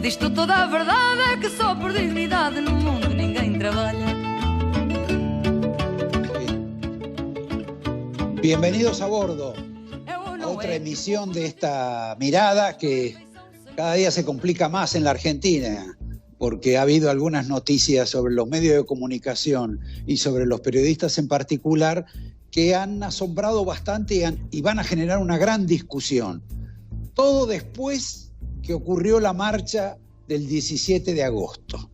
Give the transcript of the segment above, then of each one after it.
Diz-te toda a verdade, é que só por dignidade no mundo ninguém trabalha. Bienvenidos a bordo, a otra emisión de esta mirada que cada día se complica más en la Argentina, porque ha habido algunas noticias sobre los medios de comunicación y sobre los periodistas en particular que han asombrado bastante y van a generar una gran discusión. Todo después que ocurrió la marcha del 17 de agosto.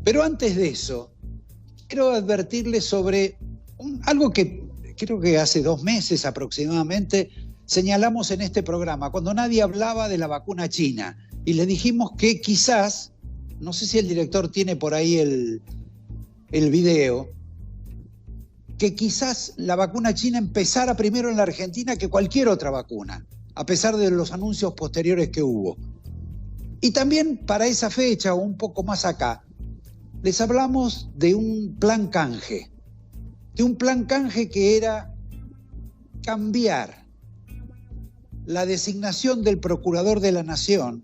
Pero antes de eso, quiero advertirles sobre algo que creo que hace 2 meses aproximadamente señalamos en este programa, cuando nadie hablaba de la vacuna china, y le dijimos que quizás, no sé si el director tiene por ahí el video, que quizás la vacuna china empezara primero en la Argentina que cualquier otra vacuna, a pesar de los anuncios posteriores que hubo. Y también para esa fecha, o un poco más acá, les hablamos de un plan canje. De un plan canje que era cambiar la designación del Procurador de la Nación,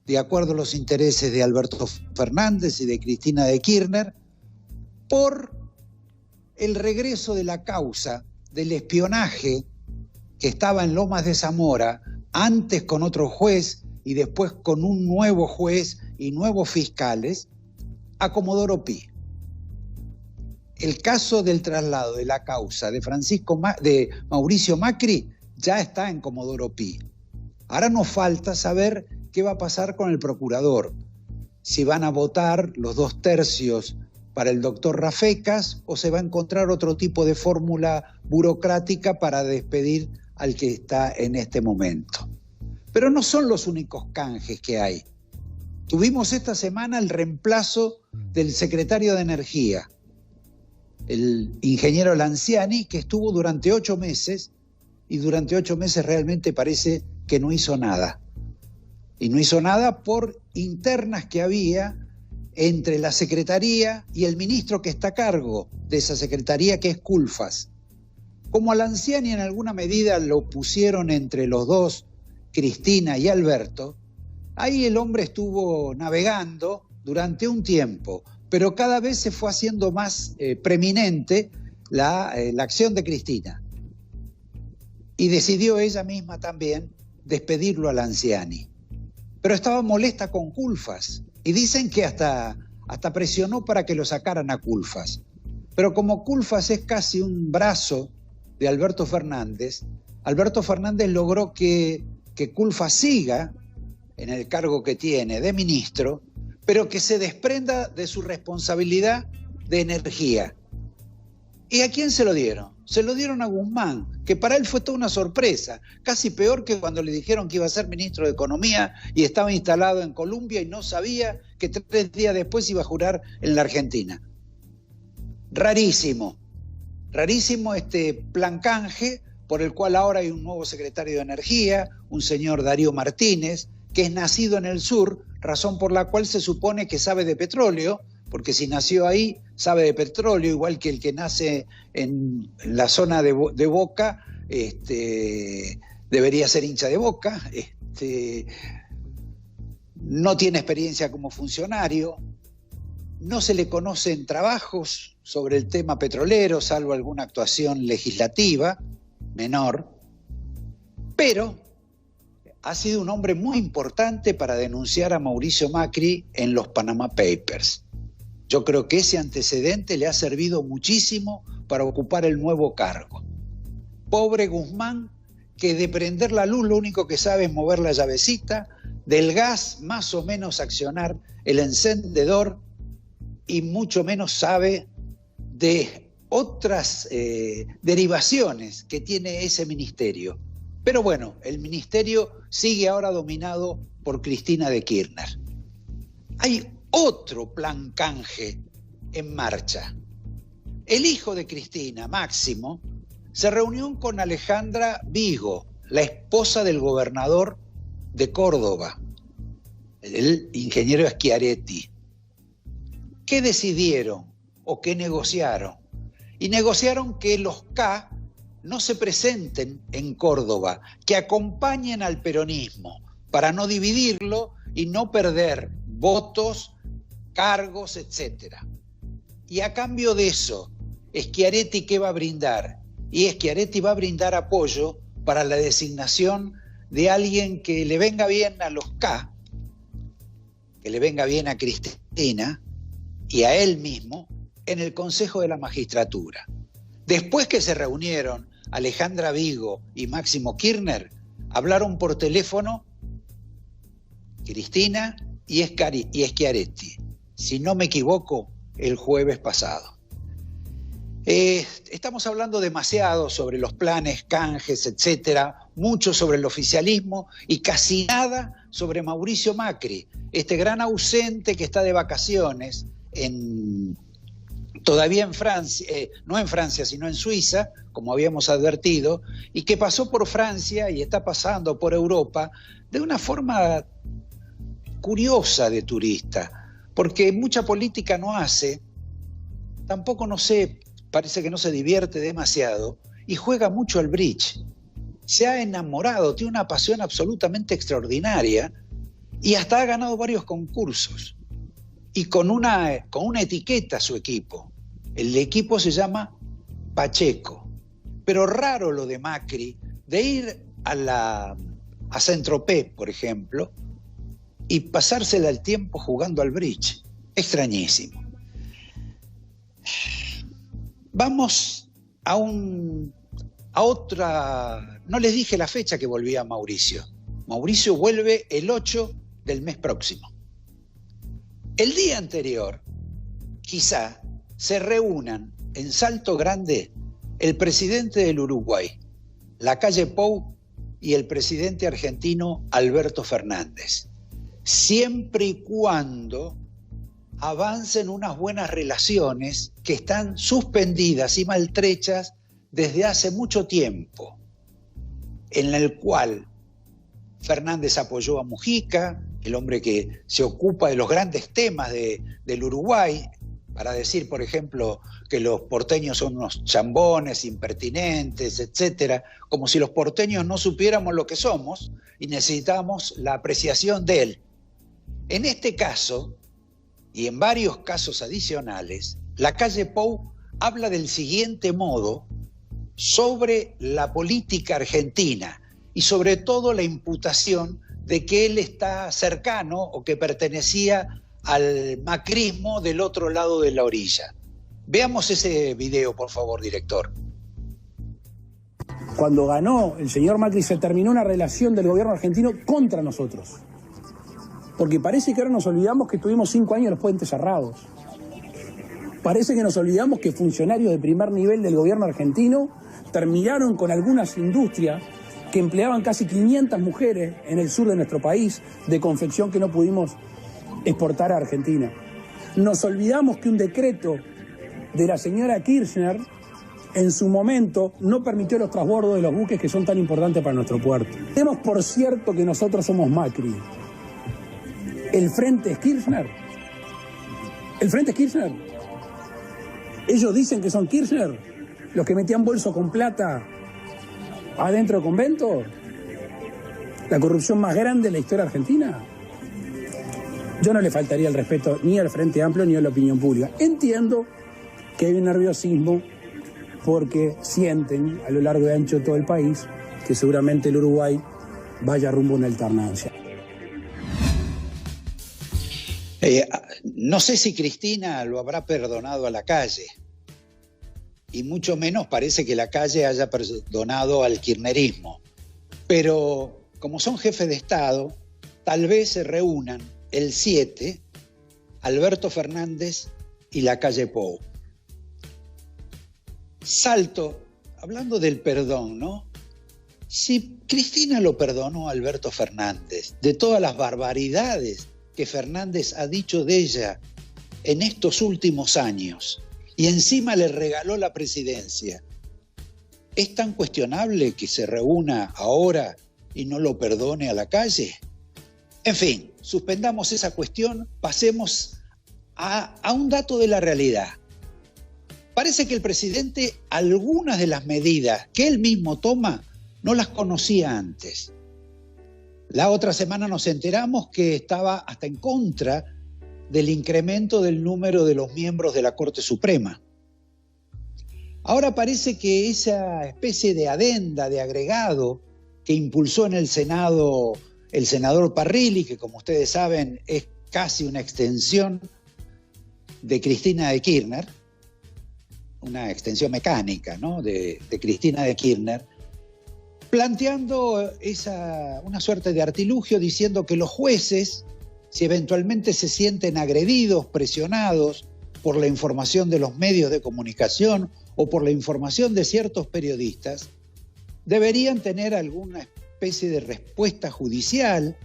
de acuerdo a los intereses de Alberto Fernández y de Cristina de Kirchner, por el regreso de la causa del espionaje que estaba en Lomas de Zamora, antes con otro juez y después con un nuevo juez y nuevos fiscales, a Comodoro Pi. El caso del traslado de la causa de Mauricio Macri ya está en Comodoro Pi. Ahora nos falta saber qué va a pasar con el procurador. Si van a votar los 2/3 para el doctor Rafecas o se va a encontrar otro tipo de fórmula burocrática para despedir al que está en este momento. Pero no son los únicos canjes que hay. Tuvimos esta semana el reemplazo del secretario de Energía, el ingeniero Lanciani, que estuvo durante 8 meses, y durante 8 meses realmente parece que no hizo nada. Y no hizo nada por internas que había entre la Secretaría y el ministro que está a cargo de esa Secretaría, que es Culfas. Como a Lanciani en alguna medida lo pusieron entre los dos, Cristina y Alberto, ahí el hombre estuvo navegando durante un tiempo, pero cada vez se fue haciendo más preeminente la acción de Cristina. Y decidió ella misma también despedirlo a Lanciani. Pero estaba molesta con Culfas y dicen que hasta presionó para que lo sacaran a Culfas. Pero como Culfas es casi un brazo de Alberto Fernández logró que Culfas siga en el cargo que tiene de ministro, pero que se desprenda de su responsabilidad de energía. ¿Y a quién se lo dieron? Se lo dieron a Guzmán, que para él fue toda una sorpresa, casi peor que cuando le dijeron que iba a ser ministro de Economía y estaba instalado en Colombia y no sabía que 3 días después iba a jurar en la Argentina. Rarísimo este plan canje, por el cual ahora hay un nuevo secretario de Energía, un señor Darío Martínez, que es nacido en el sur, razón por la cual se supone que sabe de petróleo, porque si nació ahí, sabe de petróleo, igual que el que nace en la zona de Boca, debería ser hincha de Boca, no tiene experiencia como funcionario, no se le conocen trabajos sobre el tema petrolero, salvo alguna actuación legislativa menor, pero ha sido un hombre muy importante para denunciar a Mauricio Macri en los Panama Papers. Yo creo que ese antecedente le ha servido muchísimo para ocupar el nuevo cargo. Pobre Guzmán, que de prender la luz lo único que sabe es mover la llavecita, del gas más o menos accionar el encendedor y mucho menos sabe de otras derivaciones que tiene ese ministerio. Pero bueno, el ministerio sigue ahora dominado por Cristina de Kirchner. Hay otro plan canje en marcha. El hijo de Cristina, Máximo, se reunió con Alejandra Vigo, la esposa del gobernador de Córdoba, el ingeniero Schiaretti. ¿Qué decidieron o qué negociaron? Y negociaron que los K no se presenten en Córdoba, que acompañen al peronismo para no dividirlo y no perder votos, cargos, etc. Y a cambio de eso, Schiaretti, ¿qué va a brindar? Y Schiaretti va a brindar apoyo para la designación de alguien que le venga bien a los K, que le venga bien a Cristina y a él mismo en el Consejo de la Magistratura. Después que se reunieron Alejandra Vigo y Máximo Kirchner, hablaron por teléfono Cristina y Schiaretti, si no me equivoco, el jueves pasado. Estamos hablando demasiado sobre los planes, canjes, etcétera, mucho sobre el oficialismo y casi nada sobre Mauricio Macri, este gran ausente que está de vacaciones todavía en Francia, no en Francia, sino en Suiza, como habíamos advertido, y que pasó por Francia y está pasando por Europa de una forma curiosa de turista, porque mucha política no hace, tampoco parece que no se divierte demasiado y juega mucho al bridge. Se ha enamorado, tiene una pasión absolutamente extraordinaria y hasta ha ganado varios concursos. Y con una etiqueta a su equipo. El equipo se llama Pacheco. Pero raro lo de Macri, de ir a Saint-Tropez, por ejemplo, y pasársela el tiempo jugando al bridge. Extrañísimo. Vamos a otra... No les dije la fecha que volvía Mauricio. Mauricio vuelve el 8 del mes próximo. El día anterior, quizá, se reúnan en Salto Grande el presidente del Uruguay, Lacalle Pou, y el presidente argentino Alberto Fernández, siempre y cuando avancen unas buenas relaciones que están suspendidas y maltrechas desde hace mucho tiempo, en el cual Fernández apoyó a Mujica, el hombre que se ocupa de los grandes temas del Uruguay, para decir, por ejemplo, que los porteños son unos chambones, impertinentes, etcétera, como si los porteños no supiéramos lo que somos y necesitamos la apreciación de él. En este caso, y en varios casos adicionales, Lacalle Pou habla del siguiente modo sobre la política argentina y sobre todo la imputación de que él está cercano o que pertenecía al macrismo del otro lado de la orilla. Veamos ese video, por favor, director. Cuando ganó el señor Macri se terminó una relación del gobierno argentino contra nosotros. Porque parece que ahora nos olvidamos que tuvimos 5 años los puentes cerrados. Parece que nos olvidamos que funcionarios de primer nivel del gobierno argentino terminaron con algunas industrias que empleaban casi 500 mujeres en el sur de nuestro país de confección que no pudimos exportar a Argentina. Nos olvidamos que un decreto de la señora Kirchner en su momento no permitió los transbordos de los buques que son tan importantes para nuestro puerto. Tenemos por cierto que nosotros somos Macri. ¿El frente es Kirchner? ¿El frente es Kirchner? Ellos dicen que son Kirchner, los que metían bolsos con plata adentro del convento. La corrupción más grande de la historia argentina. Yo no le faltaría el respeto ni al Frente Amplio ni a la opinión pública. Entiendo que hay un nerviosismo porque sienten a lo largo y ancho de todo el país que seguramente el Uruguay vaya rumbo a una alternancia. No sé si Cristina lo habrá perdonado a Lacalle, y mucho menos parece que Lacalle haya perdonado al kirchnerismo. Pero como son jefes de Estado, tal vez se reúnan el 7, Alberto Fernández y Lacalle Pou. Salto, hablando del perdón, ¿no? Si Cristina lo perdonó a Alberto Fernández, de todas las barbaridades que Fernández ha dicho de ella en estos últimos años, y encima le regaló la presidencia, ¿es tan cuestionable que se reúna ahora y no lo perdone a Lacalle? En fin, suspendamos esa cuestión, pasemos a un dato de la realidad. Parece que el presidente algunas de las medidas que él mismo toma no las conocía antes. La otra semana nos enteramos que estaba hasta en contra del incremento del número de los miembros de la Corte Suprema. Ahora parece que esa especie de adenda, de agregado, que impulsó en el Senado el senador Parrilli, que como ustedes saben es casi una extensión de Cristina de Kirchner, una extensión mecánica, ¿no?, de Cristina de Kirchner, planteando una suerte de artilugio diciendo que los jueces, si eventualmente se sienten agredidos, presionados por la información de los medios de comunicación o por la información de ciertos periodistas, deberían tener alguna especie de respuesta judicial,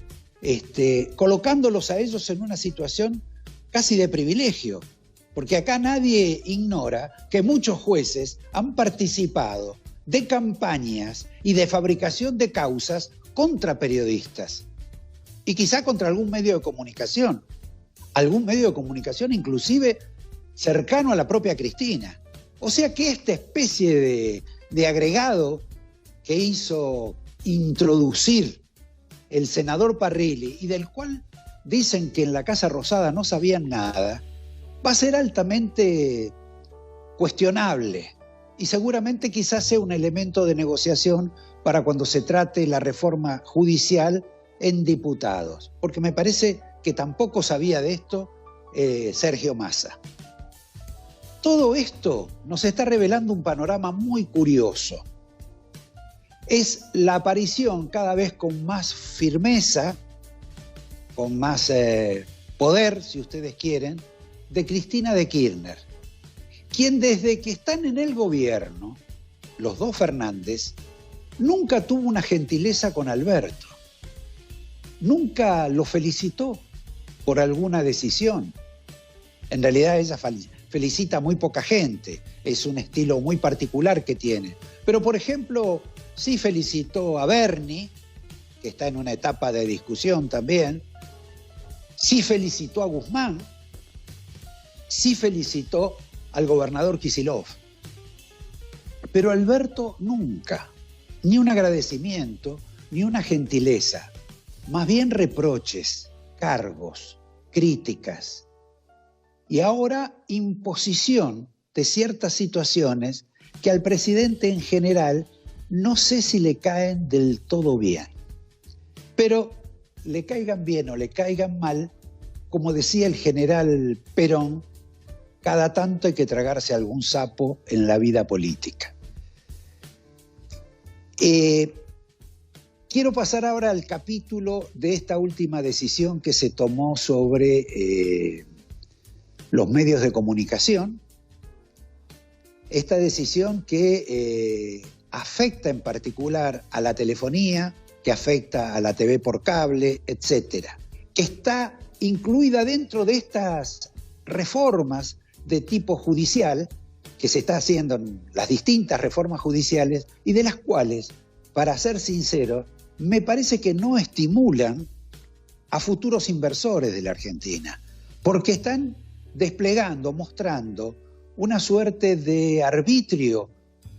colocándolos a ellos en una situación casi de privilegio, porque acá nadie ignora que muchos jueces han participado de campañas y de fabricación de causas contra periodistas y quizá contra algún medio de comunicación inclusive cercano a la propia Cristina. O sea que esta especie de agregado que hizo introducir el senador Parrilli y del cual dicen que en la Casa Rosada no sabían nada, va a ser altamente cuestionable y seguramente quizás sea un elemento de negociación para cuando se trate la reforma judicial en diputados, porque me parece que tampoco sabía de esto Sergio Massa. Todo esto nos está revelando un panorama muy curioso. Es la aparición cada vez con más firmeza, con más poder, si ustedes quieren, de Cristina de Kirchner, quien desde que están en el gobierno, los dos Fernández, nunca tuvo una gentileza con Alberto, nunca lo felicitó por alguna decisión. En realidad ella felicita a muy poca gente, es un estilo muy particular que tiene. Pero por ejemplo, sí felicitó a Bernie, que está en una etapa de discusión también, sí felicitó a Guzmán, sí felicitó al gobernador Kicillof. Pero Alberto nunca, ni un agradecimiento, ni una gentileza, más bien reproches, cargos, críticas. Y ahora imposición de ciertas situaciones que al presidente en general no sé si le caen del todo bien. Pero le caigan bien o le caigan mal, como decía el general Perón, cada tanto hay que tragarse algún sapo en la vida política. Quiero pasar ahora al capítulo de esta última decisión que se tomó sobre los medios de comunicación. Esta decisión que afecta en particular a la telefonía, que afecta a la TV por cable, etcétera, que está incluida dentro de estas reformas de tipo judicial que se está haciendo en las distintas reformas judiciales y de las cuales, para ser sincero, me parece que no estimulan a futuros inversores de la Argentina, porque están desplegando, mostrando una suerte de arbitrio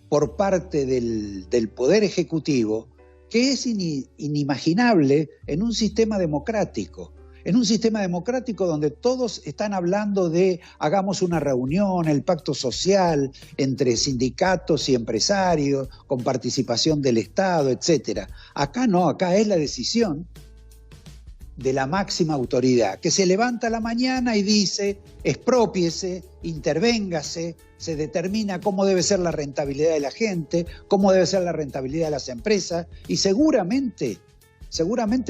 por parte del Poder Ejecutivo que es inimaginable en un sistema democrático. En un sistema democrático donde todos están hablando de hagamos una reunión, el pacto social entre sindicatos y empresarios, con participación del Estado, etc. Acá no, acá es la decisión de la máxima autoridad, que se levanta a la mañana y dice, exprópiese, intervéngase, se determina cómo debe ser la rentabilidad de la gente, cómo debe ser la rentabilidad de las empresas, y seguramente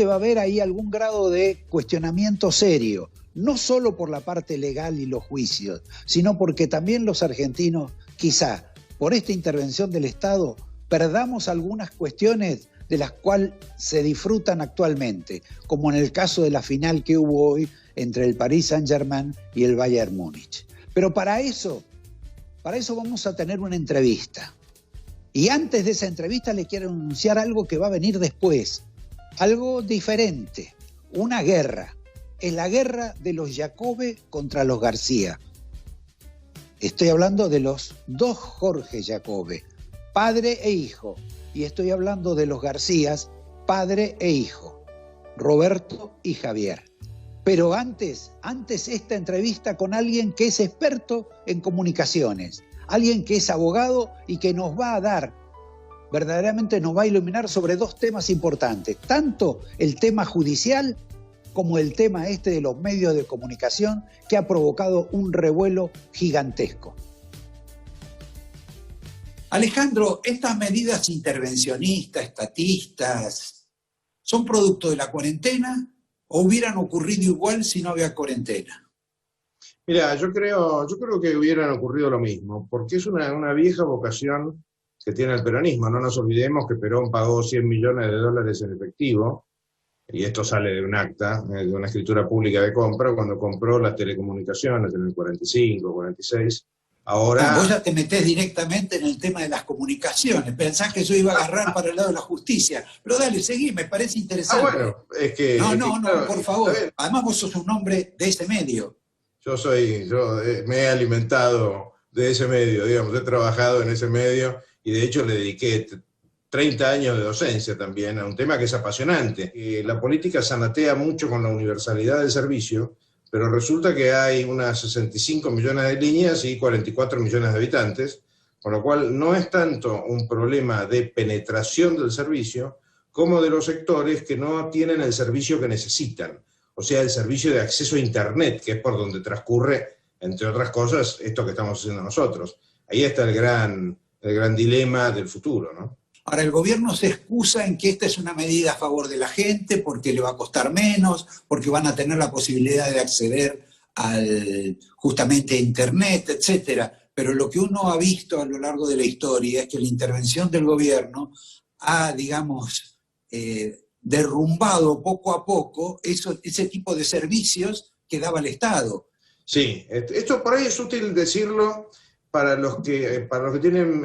va a haber ahí algún grado de cuestionamiento serio, no solo por la parte legal y los juicios, sino porque también los argentinos, quizá por esta intervención del Estado, perdamos algunas cuestiones de las cuales se disfrutan actualmente, como en el caso de la final que hubo hoy entre el Paris Saint-Germain y el Bayern Múnich. Pero para eso vamos a tener una entrevista. Y antes de esa entrevista le quiero anunciar algo que va a venir después, algo diferente, una guerra. Es la guerra de los Jacobe contra los García. Estoy hablando de los dos Jorge Jacobe, padre e hijo. Y estoy hablando de los Garcías, padre e hijo. Roberto y Javier. Pero antes esta entrevista con alguien que es experto en comunicaciones, alguien que es abogado y que nos va a dar, verdaderamente nos va a iluminar sobre dos temas importantes, tanto el tema judicial como el tema de los medios de comunicación, que ha provocado un revuelo gigantesco. Alejandro, estas medidas intervencionistas, estatistas, ¿son producto de la cuarentena o hubieran ocurrido igual si no había cuarentena? Mira, yo creo que hubieran ocurrido lo mismo, porque es una vieja vocación que tiene el peronismo. No nos olvidemos que Perón pagó 100 millones de dólares en efectivo, y esto sale de un acta, de una escritura pública de compra, cuando compró las telecomunicaciones en el 45, 46. Ahora... Vos ya te metés directamente en el tema de las comunicaciones, pensás que yo iba a agarrar para el lado de la justicia, pero dale, seguí, me parece interesante. Bueno, es que... No, por favor, además vos sos un hombre de ese medio. Yo me he alimentado de ese medio, digamos, he trabajado en ese medio, y de hecho le dediqué 30 años de docencia también a un tema que es apasionante. La política zanatea mucho con la universalidad del servicio, pero resulta que hay unas 65 millones de líneas y 44 millones de habitantes, con lo cual no es tanto un problema de penetración del servicio como de los sectores que no tienen el servicio que necesitan, o sea, el servicio de acceso a Internet, que es por donde transcurre, entre otras cosas, esto que estamos haciendo nosotros. Ahí está el gran dilema del futuro, ¿no? Ahora, el gobierno se excusa en que esta es una medida a favor de la gente, porque le va a costar menos, porque van a tener la posibilidad de acceder justamente a Internet, etcétera. Pero lo que uno ha visto a lo largo de la historia es que la intervención del gobierno ha, digamos, derrumbado poco a poco ese tipo de servicios que daba el Estado. Sí, esto por ahí es útil decirlo para los que tienen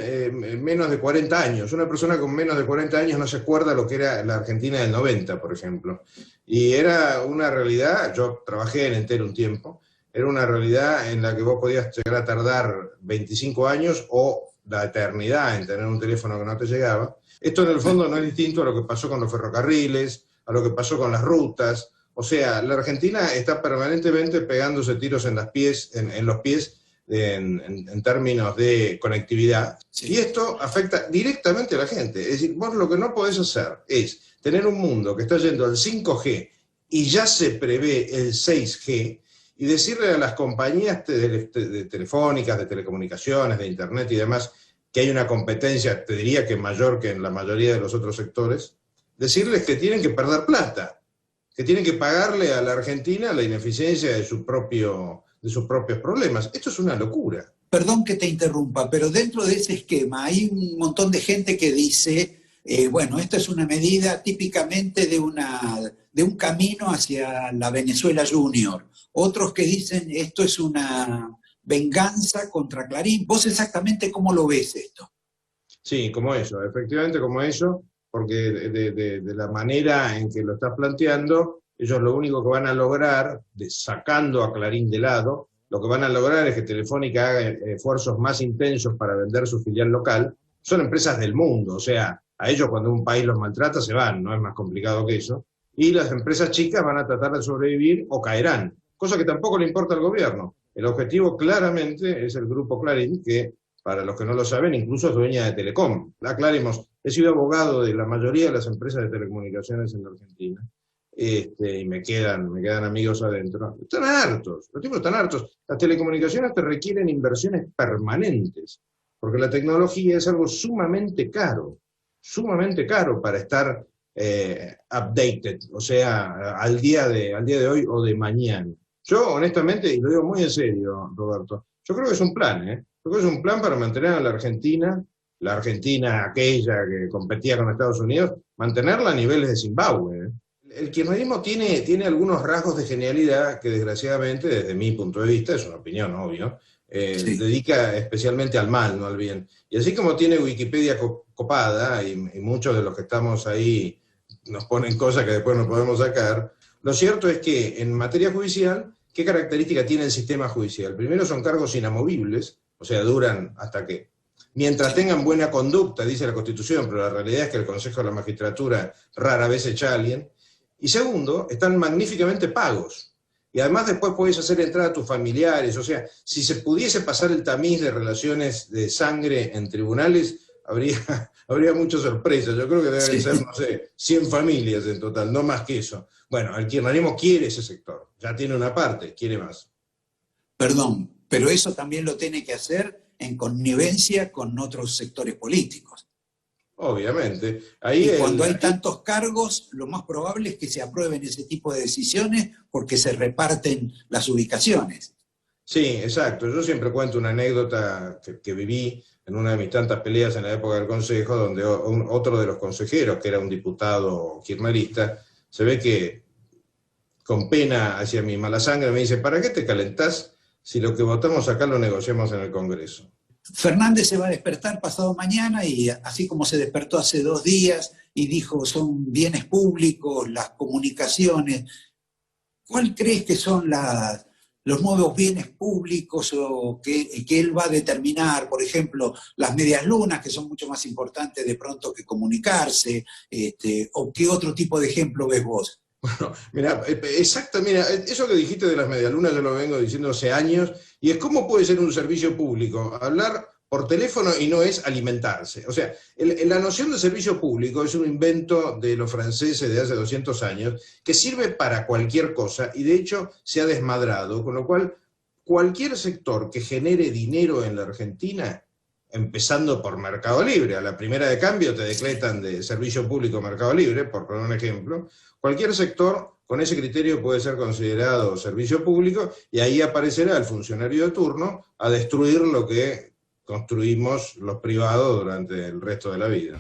menos de 40 años. Una persona con menos de 40 años no se acuerda lo que era la Argentina del 90, por ejemplo. Y era una realidad, yo trabajé en Entel un tiempo, era una realidad en la que vos podías llegar a tardar 25 años o la eternidad en tener un teléfono que no te llegaba. Esto en el fondo no es distinto a lo que pasó con los ferrocarriles, a lo que pasó con las rutas. O sea, la Argentina está permanentemente pegándose tiros en los pies en términos de conectividad, sí. Y esto afecta directamente a la gente. Es decir, vos lo que no podés hacer es tener un mundo que está yendo al 5G y ya se prevé el 6G y decirle a las compañías de telefónicas, de telecomunicaciones, de Internet y demás, que hay una competencia, te diría que mayor que en la mayoría de los otros sectores, decirles que tienen que perder plata, que tienen que pagarle a la Argentina la ineficiencia de sus propios problemas. Esto es una locura. Perdón que te interrumpa, pero dentro de ese esquema hay un montón de gente que dice, bueno, esto es una medida típicamente de un camino hacia la Venezuela Junior. Otros que dicen, esto es una venganza contra Clarín. ¿Vos exactamente cómo lo ves esto? Sí, como eso, efectivamente como eso, porque de la manera en que lo estás planteando, ellos lo único que van a lograr, sacando a Clarín de lado, lo que van a lograr es que Telefónica haga esfuerzos más intensos para vender su filial local. Son empresas del mundo, o sea, a ellos cuando un país los maltrata se van, no es más complicado que eso. Y las empresas chicas van a tratar de sobrevivir o caerán, cosa que tampoco le importa al gobierno. El objetivo claramente es el grupo Clarín, que, para los que no lo saben, incluso es dueña de Telecom. Aclaremos, he sido abogado de la mayoría de las empresas de telecomunicaciones en la Argentina. Y me quedan amigos adentro. Están hartos, los tipos están hartos. Las telecomunicaciones te requieren inversiones permanentes, porque la tecnología es algo sumamente caro para estar updated, o sea, al día de hoy o de mañana. Yo, honestamente, y lo digo muy en serio, Roberto, yo creo que es un plan, Yo creo que es un plan para mantener a la Argentina aquella que competía con Estados Unidos, mantenerla a niveles de Zimbabue, El kirchnerismo tiene algunos rasgos de genialidad que, desgraciadamente, desde mi punto de vista, es una opinión, obvio, sí, dedica especialmente al mal, no al bien. Y así como tiene Wikipedia copada, y muchos de los que estamos ahí nos ponen cosas que después no podemos sacar, lo cierto es que en materia judicial, ¿qué característica tiene el sistema judicial? Primero, son cargos inamovibles, o sea, duran hasta que... Mientras tengan buena conducta, dice la Constitución, pero la realidad es que el Consejo de la Magistratura rara vez echa a alguien. Y segundo, están magníficamente pagos. Y además después podés hacer entrar a tus familiares. O sea, si se pudiese pasar el tamiz de relaciones de sangre en tribunales, habría muchas sorpresas. Yo creo que deben ser, no sé, 100 familias en total, no más que eso. Bueno, el kirchnerismo quiere ese sector. Ya tiene una parte, quiere más. Perdón, pero eso también lo tiene que hacer en connivencia con otros sectores políticos. Obviamente. Y cuando hay tantos cargos, lo más probable es que se aprueben ese tipo de decisiones porque se reparten las ubicaciones. Sí, exacto. Yo siempre cuento una anécdota que viví en una de mis tantas peleas en la época del Consejo, donde otro de los consejeros, que era un diputado kirchnerista, se ve que con pena hacia mi mala sangre me dice: ¿para qué te calentás si lo que votamos acá lo negociamos en el Congreso? Fernández se va a despertar pasado mañana y así como se despertó hace 2 días y dijo son bienes públicos, las comunicaciones, ¿cuál crees que son los nuevos bienes públicos o que él va a determinar? Por ejemplo, las medias lunas, que son mucho más importantes de pronto que comunicarse, o qué otro tipo de ejemplo ves vos. Bueno, mira, exacto, mira, eso que dijiste de las medialunas yo lo vengo diciendo hace años, y es cómo puede ser un servicio público hablar por teléfono y no es alimentarse. O sea, la noción de servicio público es un invento de los franceses de hace 200 años que sirve para cualquier cosa y de hecho se ha desmadrado, con lo cual cualquier sector que genere dinero en la Argentina, empezando por Mercado Libre, a la primera de cambio te decretan de servicio público Mercado Libre, por poner un ejemplo, cualquier sector con ese criterio puede ser considerado servicio público y ahí aparecerá el funcionario de turno a destruir lo que construimos los privados durante el resto de la vida.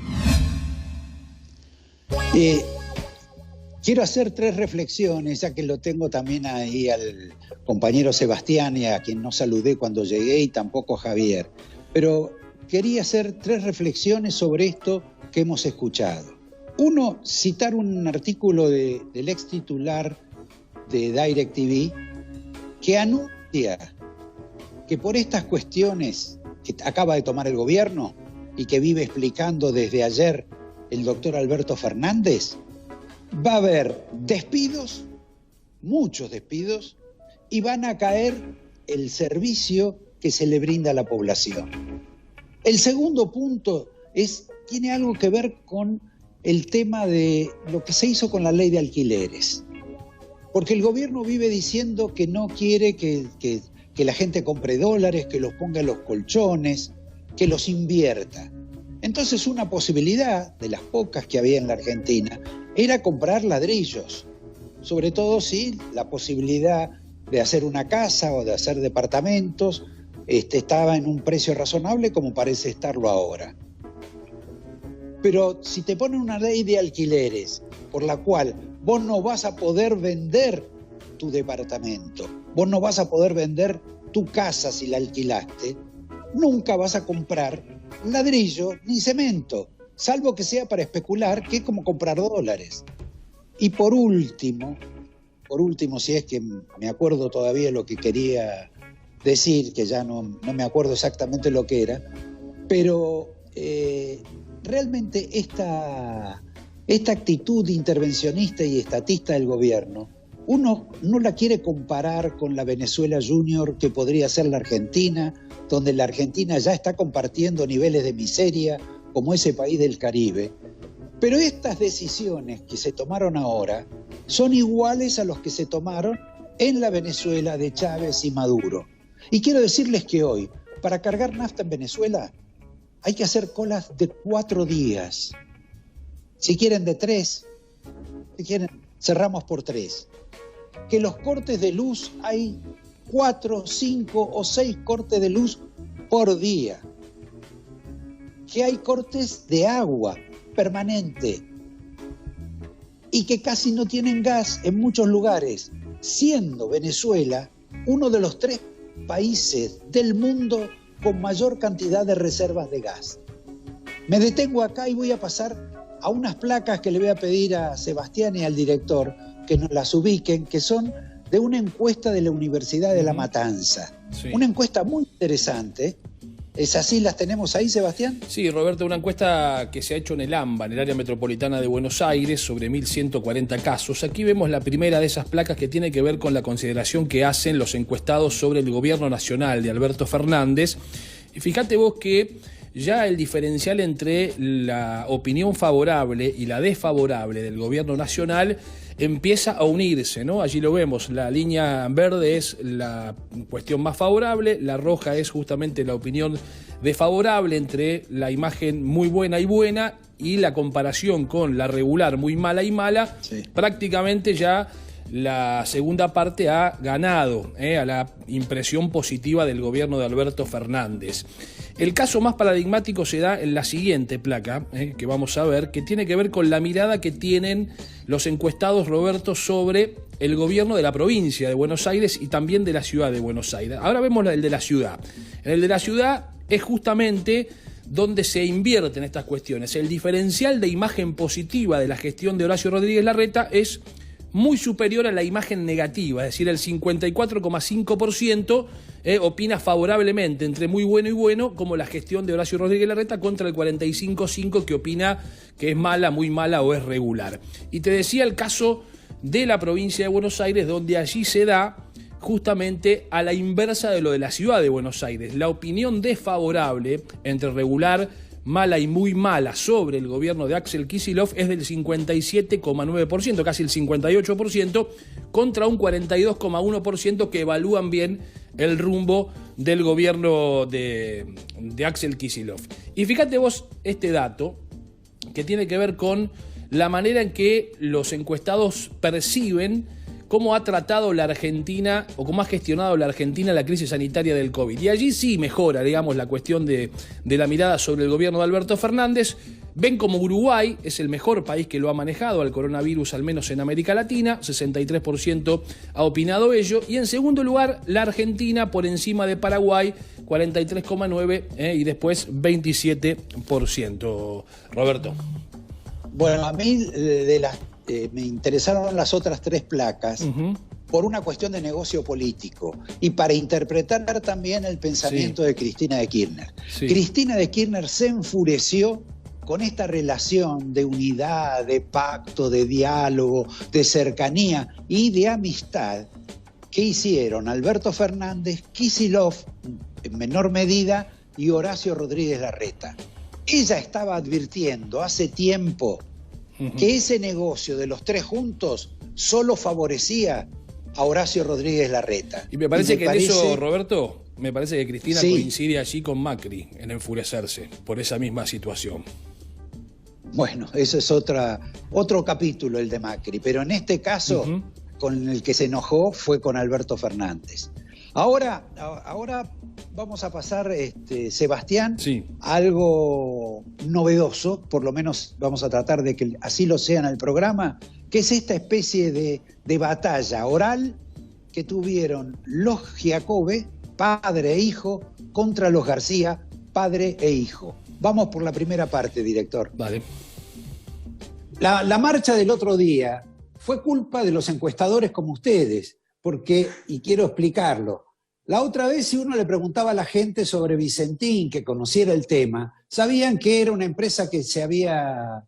Quiero hacer 3 reflexiones, ya que lo tengo también ahí al compañero Sebastián, y a quien no saludé cuando llegué, y tampoco a Javier. Pero quería hacer 3 reflexiones sobre esto que hemos escuchado. Uno, citar un artículo del ex titular de DirecTV que anuncia que por estas cuestiones que acaba de tomar el gobierno y que vive explicando desde ayer el doctor Alberto Fernández, va a haber despidos, muchos despidos, y van a caer el servicio que se le brinda a la población. El segundo punto tiene algo que ver con el tema de lo que se hizo con la ley de alquileres. Porque el gobierno vive diciendo que no quiere que la gente compre dólares, que los ponga en los colchones, que los invierta. Entonces una posibilidad, de las pocas que había en la Argentina, era comprar ladrillos. Sobre todo si la posibilidad de hacer una casa o de hacer departamentos estaba en un precio razonable como parece estarlo ahora. Pero si te ponen una ley de alquileres por la cual vos no vas a poder vender tu departamento, vos no vas a poder vender tu casa si la alquilaste, nunca vas a comprar ladrillo ni cemento, salvo que sea para especular, que es como comprar dólares. Y por último, si es que me acuerdo todavía lo que quería decir, que ya no me acuerdo exactamente lo que era, pero realmente esta actitud intervencionista y estatista del gobierno, uno no la quiere comparar con la Venezuela Junior que podría ser la Argentina, donde la Argentina ya está compartiendo niveles de miseria como ese país del Caribe. Pero estas decisiones que se tomaron ahora son iguales a los que se tomaron en la Venezuela de Chávez y Maduro. Y quiero decirles que hoy, para cargar nafta en Venezuela, hay que hacer colas de 4 días. Si quieren de 3, si quieren, cerramos por 3. Que los cortes de luz, hay 4, 5 o 6 cortes de luz por día. Que hay cortes de agua permanente. Y que casi no tienen gas en muchos lugares, siendo Venezuela uno de los 3 países del mundo con mayor cantidad de reservas de gas. Me detengo acá y voy a pasar a unas placas que le voy a pedir a Sebastián y al director que nos las ubiquen, que son de una encuesta de la Universidad de La Matanza. Sí. Una encuesta muy interesante ¿Es así? ¿Las tenemos ahí, Sebastián? Sí, Roberto, una encuesta que se ha hecho en el AMBA, en el área metropolitana de Buenos Aires, sobre 1.140 casos. Aquí vemos la primera de esas placas que tiene que ver con la consideración que hacen los encuestados sobre el gobierno nacional de Alberto Fernández. Y fíjate vos que ya el diferencial entre la opinión favorable y la desfavorable del gobierno nacional empieza a unirse, ¿no? Allí lo vemos, la línea verde es la cuestión más favorable, la roja es justamente la opinión desfavorable entre la imagen muy buena y la comparación con la regular muy mala y mala, sí. Prácticamente ya la segunda parte ha ganado a la impresión positiva del gobierno de Alberto Fernández. El caso más paradigmático se da en la siguiente placa, que vamos a ver, que tiene que ver con la mirada que tienen los encuestados, Roberto, sobre el gobierno de la provincia de Buenos Aires y también de la ciudad de Buenos Aires. Ahora vemos el de la ciudad. En el de la ciudad es justamente donde se invierten estas cuestiones. El diferencial de imagen positiva de la gestión de Horacio Rodríguez Larreta es muy superior a la imagen negativa, es decir, el 54,5% opina favorablemente entre muy bueno y bueno, como la gestión de Horacio Rodríguez Larreta, contra el 45,5% que opina que es mala, muy mala o es regular. Y te decía el caso de la provincia de Buenos Aires, donde allí se da justamente a la inversa de lo de la ciudad de Buenos Aires. La opinión desfavorable entre regular, mala y muy mala sobre el gobierno de Axel Kicillof es del 57,9%, casi el 58%, contra un 42,1% que evalúan bien el rumbo del gobierno de Axel Kicillof. Y fíjate vos este dato que tiene que ver con la manera en que los encuestados perciben cómo ha tratado la Argentina o cómo ha gestionado la Argentina la crisis sanitaria del COVID. Y allí sí mejora, digamos, la cuestión de la mirada sobre el gobierno de Alberto Fernández. Ven como Uruguay es el mejor país que lo ha manejado al coronavirus, al menos en América Latina, 63% ha opinado ello. Y en segundo lugar, la Argentina por encima de Paraguay, 43,9% y después 27%. Roberto. Bueno, a mí me interesaron las otras tres placas por una cuestión de negocio político y para interpretar también el pensamiento de Cristina de Kirchner. Sí. Cristina de Kirchner se enfureció con esta relación de unidad, de pacto, de diálogo, de cercanía y de amistad que hicieron Alberto Fernández, Kicillof en menor medida y Horacio Rodríguez Larreta. Ella estaba advirtiendo hace tiempo que ese negocio de los tres juntos solo favorecía a Horacio Rodríguez Larreta. Y me parece en eso, Roberto, me parece que Cristina coincide allí con Macri en enfurecerse por esa misma situación. Bueno, eso es otro capítulo, el de Macri, pero en este caso con el que se enojó fue con Alberto Fernández. Ahora vamos a pasar, Sebastián, a algo novedoso, por lo menos vamos a tratar de que así lo sea en el programa, que es esta especie de batalla oral que tuvieron los Giacobbe, padre e hijo, contra los García, padre e hijo. Vamos por la primera parte, director. Vale. La marcha del otro día fue culpa de los encuestadores como ustedes, porque, y quiero explicarlo, la otra vez si uno le preguntaba a la gente sobre Vicentín, que conociera el tema, sabían que era una empresa que se había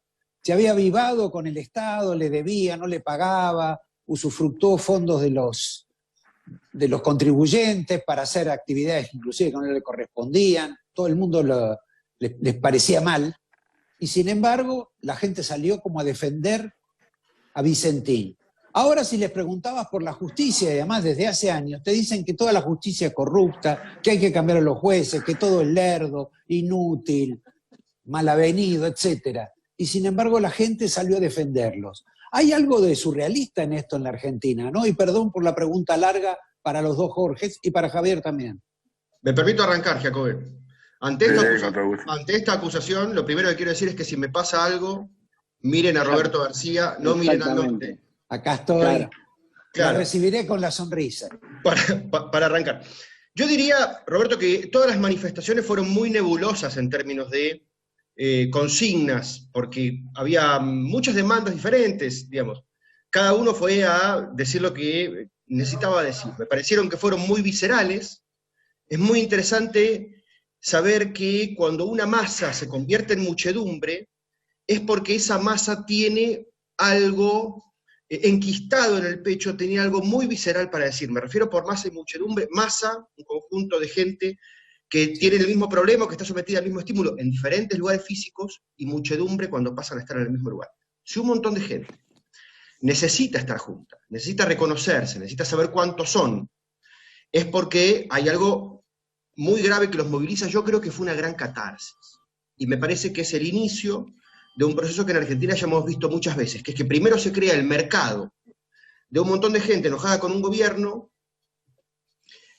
avivado con el Estado, le debía, no le pagaba, usufructó fondos de los contribuyentes para hacer actividades inclusive que no le correspondían, todo el mundo les parecía mal, y sin embargo la gente salió como a defender a Vicentín. Ahora si les preguntabas por la justicia, y además desde hace años, te dicen que toda la justicia es corrupta, que hay que cambiar a los jueces, que todo es lerdo, inútil, malavenido, etc. Y sin embargo la gente salió a defenderlos. Hay algo de surrealista en esto en la Argentina, ¿no? Y perdón por la pregunta larga para los dos Jorges y para Javier también. Me permito arrancar, Giacobbe. Ante esta acusación, lo primero que quiero decir es que si me pasa algo, miren a Roberto García, no miren al norte. Acá estoy, claro. La recibiré con la sonrisa. Para arrancar. Yo diría, Roberto, que todas las manifestaciones fueron muy nebulosas en términos de consignas, porque había muchas demandas diferentes, digamos. Cada uno fue a decir lo que necesitaba decir. Me parecieron que fueron muy viscerales. Es muy interesante saber que cuando una masa se convierte en muchedumbre, es porque esa masa tiene algo enquistado en el pecho, tenía algo muy visceral para decir. Me refiero por masa y muchedumbre, masa, un conjunto de gente que tiene el mismo problema, que está sometida al mismo estímulo en diferentes lugares físicos, y muchedumbre cuando pasan a estar en el mismo lugar. Si un montón de gente necesita estar junta, necesita reconocerse, necesita saber cuántos son, es porque hay algo muy grave que los moviliza. Yo creo que fue una gran catarsis, y me parece que es el inicio de un proceso que en Argentina ya hemos visto muchas veces, que es que primero se crea el mercado de un montón de gente enojada con un gobierno,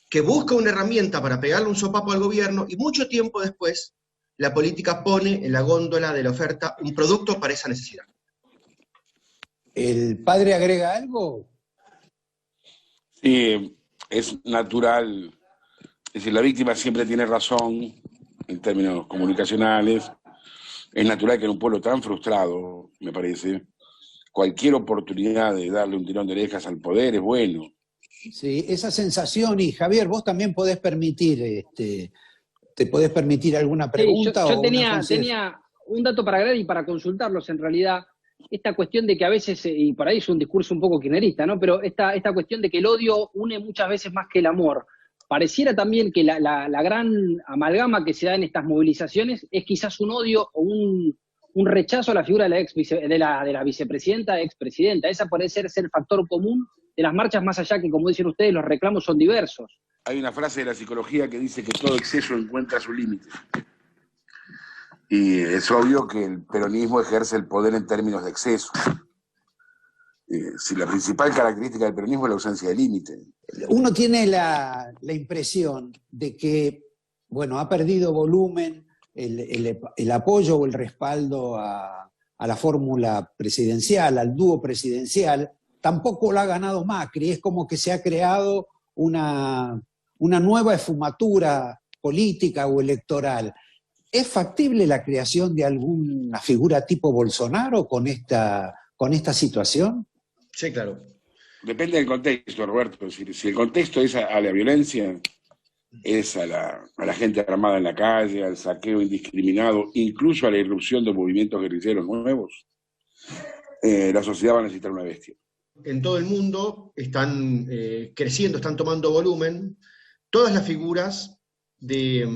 que busca una herramienta para pegarle un sopapo al gobierno, y mucho tiempo después la política pone en la góndola de la oferta un producto para esa necesidad. ¿El padre agrega algo? Sí, es natural. Es decir, la víctima siempre tiene razón en términos comunicacionales. Es natural que en un pueblo tan frustrado, me parece, cualquier oportunidad de darle un tirón de orejas al poder es bueno. Sí, esa sensación, y Javier, vos también podés permitir, ¿te podés permitir alguna pregunta? Sí, yo o tenía un dato para agregar y para consultarlos en realidad. Esta cuestión de que a veces, y por ahí es un discurso un poco kirchnerista, ¿no? Pero esta cuestión de que el odio une muchas veces más que el amor. Pareciera también que la gran amalgama que se da en estas movilizaciones es quizás un odio o un rechazo a la figura de la vicepresidenta, expresidenta. Esa puede ser el factor común de las marchas, más allá que, como dicen ustedes, los reclamos son diversos. Hay una frase de la psicología que dice que todo exceso encuentra su límite. Y es obvio que el peronismo ejerce el poder en términos de exceso. Si la principal característica del peronismo es la ausencia de límite. Uno tiene la impresión de que, bueno, ha perdido volumen el apoyo o el respaldo a la fórmula presidencial, al dúo presidencial. Tampoco lo ha ganado Macri. Es como que se ha creado una nueva esfumatura política o electoral. ¿Es factible la creación de alguna figura tipo Bolsonaro con esta situación? Sí, claro. Depende del contexto, Roberto. Es decir, si el contexto es a la violencia, es a la gente armada en la calle, al saqueo indiscriminado, incluso a la irrupción de movimientos guerrilleros nuevos, la sociedad va a necesitar una bestia. En todo el mundo están creciendo, están tomando volumen todas las figuras de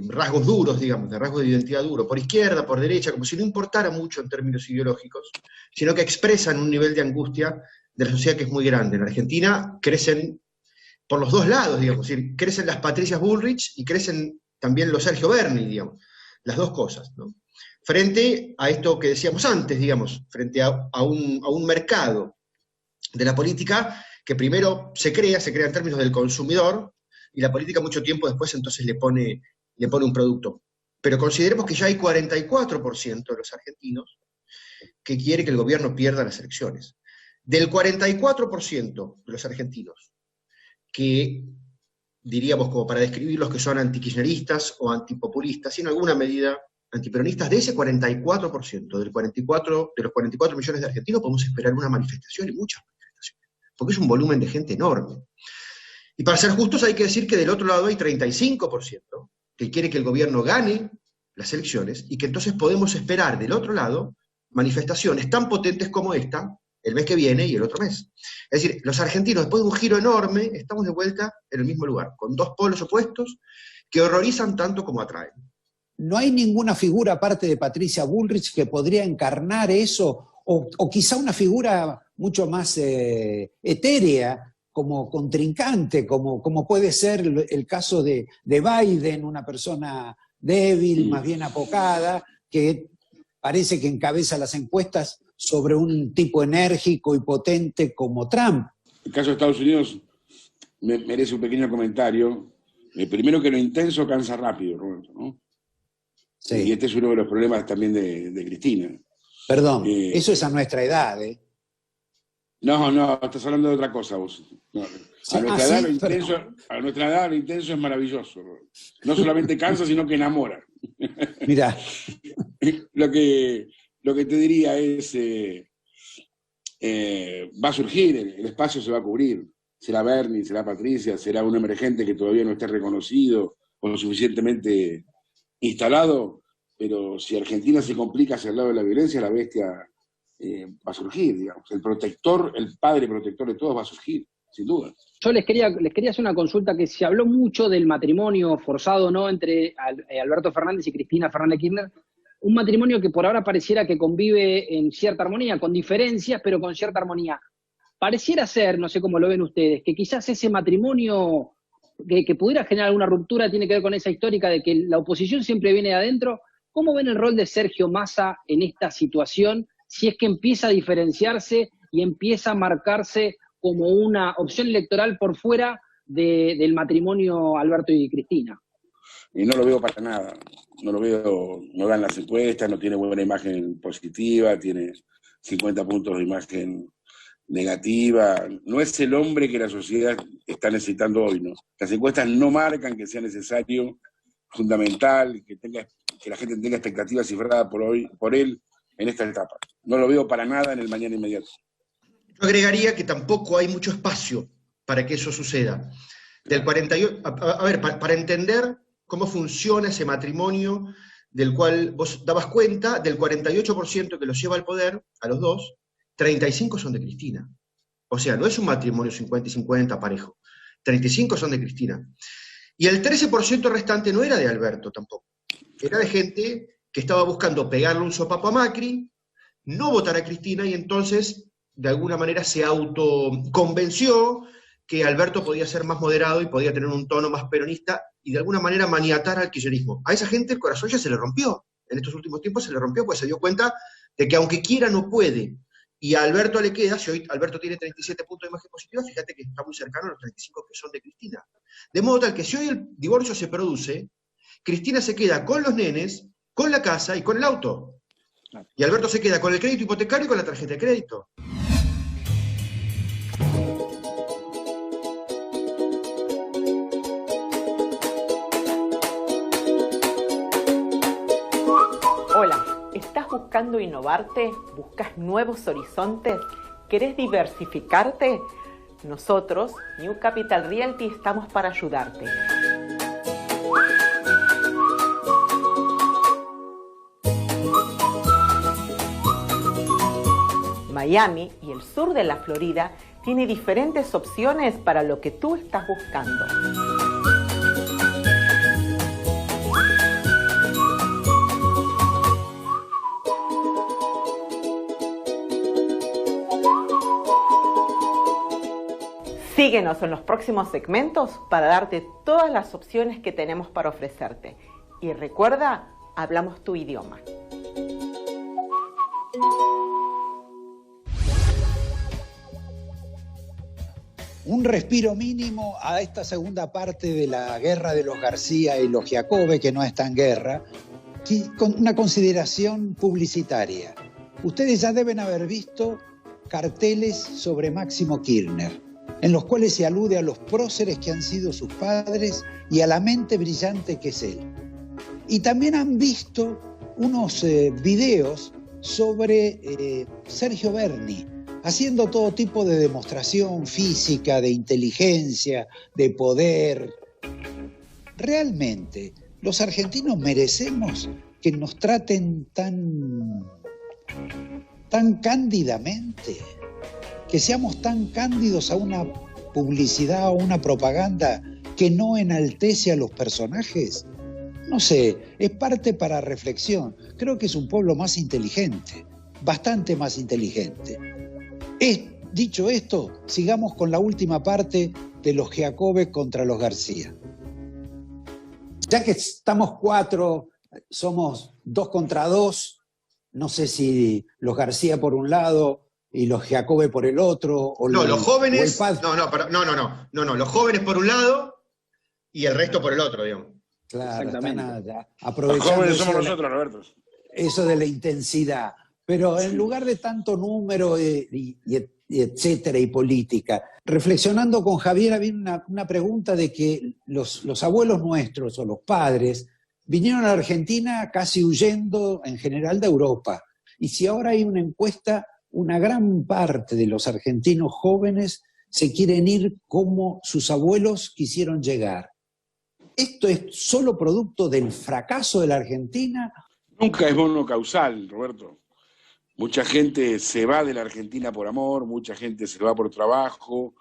rasgos duros, digamos, de rasgos de identidad duro, por izquierda, por derecha, como si no importara mucho en términos ideológicos, sino que expresan un nivel de angustia de la sociedad que es muy grande. En Argentina crecen por los dos lados, digamos, es decir, crecen las Patricias Bullrich y crecen también los Sergio Berni, digamos, las dos cosas, ¿no? Frente a esto que decíamos antes, digamos, frente a un mercado de la política que primero se crea en términos del consumidor, y la política mucho tiempo después entonces le pone un producto. Pero consideremos que ya hay 44% de los argentinos que quiere que el gobierno pierda las elecciones. Del 44% de los argentinos que, diríamos como para describirlos, que son antikirchneristas o antipopulistas, y en alguna medida antiperonistas, de ese 44%, de los 44 millones de argentinos, podemos esperar una manifestación, y muchas manifestaciones, porque es un volumen de gente enorme. Y para ser justos hay que decir que del otro lado hay 35% que quiere que el gobierno gane las elecciones, y que entonces podemos esperar del otro lado manifestaciones tan potentes como esta el mes que viene y el otro mes. Es decir, los argentinos, después de un giro enorme, estamos de vuelta en el mismo lugar, con dos polos opuestos que horrorizan tanto como atraen. ¿No hay ninguna figura aparte de Patricia Bullrich que podría encarnar eso? O quizá una figura mucho más etérea, como contrincante, como puede ser el caso de Biden, una persona débil, más bien apocada, que parece que encabeza las encuestas sobre un tipo enérgico y potente como Trump. El caso de Estados Unidos merece un pequeño comentario. Primero, que lo intenso cansa rápido, Roberto, ¿no? Sí. Y este es uno de los problemas también de Cristina. Perdón, eso es a nuestra edad, ¿eh? No, estás hablando de otra cosa vos. No. A nuestra edad lo intenso es maravilloso. No solamente cansa, sino que enamora. Mirá. Lo que te diría es, va a surgir, el espacio se va a cubrir. Será Berni, será Patricia, será un emergente que todavía no esté reconocido, lo suficientemente instalado, pero si Argentina se complica hacia el lado de la violencia, la bestia va a surgir, digamos. El protector, el padre protector de todos va a surgir, sin duda. Yo les quería hacer una consulta, que se habló mucho del matrimonio forzado, ¿no?, entre Alberto Fernández y Cristina Fernández de Kirchner. Un matrimonio que por ahora pareciera que convive en cierta armonía, con diferencias, pero con cierta armonía. Pareciera ser, no sé cómo lo ven ustedes, que quizás ese matrimonio que pudiera generar alguna ruptura tiene que ver con esa histórica de que la oposición siempre viene de adentro. ¿Cómo ven el rol de Sergio Massa en esta situación, si es que empieza a diferenciarse y empieza a marcarse como una opción electoral por fuera del matrimonio Alberto y Cristina? Y no lo veo para nada, no dan las encuestas, no tiene buena imagen positiva, tiene 50 puntos de imagen negativa, no es el hombre que la sociedad está necesitando hoy, ¿no? Las encuestas no marcan que sea necesario, fundamental, que la gente tenga expectativas cifradas por él en esta etapa. No lo veo para nada en el mañana inmediato. Yo agregaría que tampoco hay mucho espacio para que eso suceda. Del 48, a ver, para entender cómo funciona ese matrimonio del cual vos dabas cuenta, del 48% que los lleva al poder, a los dos, 35 son de Cristina. O sea, no es un matrimonio 50 y 50 parejo. 35 son de Cristina. Y el 13% restante no era de Alberto tampoco. Era de gente que estaba buscando pegarle un sopapo a Macri, no votar a Cristina, y entonces, de alguna manera, se autoconvenció que Alberto podía ser más moderado y podía tener un tono más peronista, y de alguna manera maniatar al kirchnerismo. A esa gente el corazón ya se le rompió. En estos últimos tiempos se le rompió, pues se dio cuenta de que aunque quiera no puede. Y a Alberto le queda, si hoy Alberto tiene 37 puntos de imagen positiva, fíjate que está muy cercano a los 35 que son de Cristina. De modo tal que si hoy el divorcio se produce, Cristina se queda con los nenes, con la casa y con el auto. Y Alberto se queda con el crédito hipotecario y con la tarjeta de crédito. Hola, ¿estás buscando innovarte? ¿Buscas nuevos horizontes? ¿Querés diversificarte? Nosotros, New Capital Realty, estamos para ayudarte. Miami y el sur de la Florida tiene diferentes opciones para lo que tú estás buscando. Síguenos en los próximos segmentos para darte todas las opciones que tenemos para ofrecerte. Y recuerda, hablamos tu idioma. Un respiro mínimo a esta segunda parte de la guerra de los García y los Giacobbe, que no está en guerra, con una consideración publicitaria. Ustedes ya deben haber visto carteles sobre Máximo Kirchner, en los cuales se alude a los próceres que han sido sus padres y a la mente brillante que es él. Y también han visto unos videos sobre Sergio Berni, haciendo todo tipo de demostración física, de inteligencia, de poder. Realmente, los argentinos merecemos que nos traten tan cándidamente, que seamos tan cándidos a una publicidad o una propaganda que no enaltece a los personajes. No sé, es parte para reflexión. Creo que es un pueblo más inteligente, bastante más inteligente. Dicho esto, sigamos con la última parte de los Giacobbe contra los García. Ya que estamos 4, somos 2 contra 2, no sé si los García por un lado y los Giacobbe por el otro. No, los jóvenes. No, los jóvenes por un lado y el resto por el otro, digamos. Claro, están aprovechando. Los jóvenes somos nosotros, Roberto. Eso de la intensidad. Pero en lugar de tanto número y etcétera y política, reflexionando con Javier, había una pregunta de que los abuelos nuestros o los padres vinieron a la Argentina casi huyendo en general de Europa. Y si ahora hay una encuesta, una gran parte de los argentinos jóvenes se quieren ir como sus abuelos quisieron llegar. ¿Esto es solo producto del fracaso de la Argentina? Nunca es monocausal, Roberto. Mucha gente se va de la Argentina por amor, mucha gente se va por trabajo,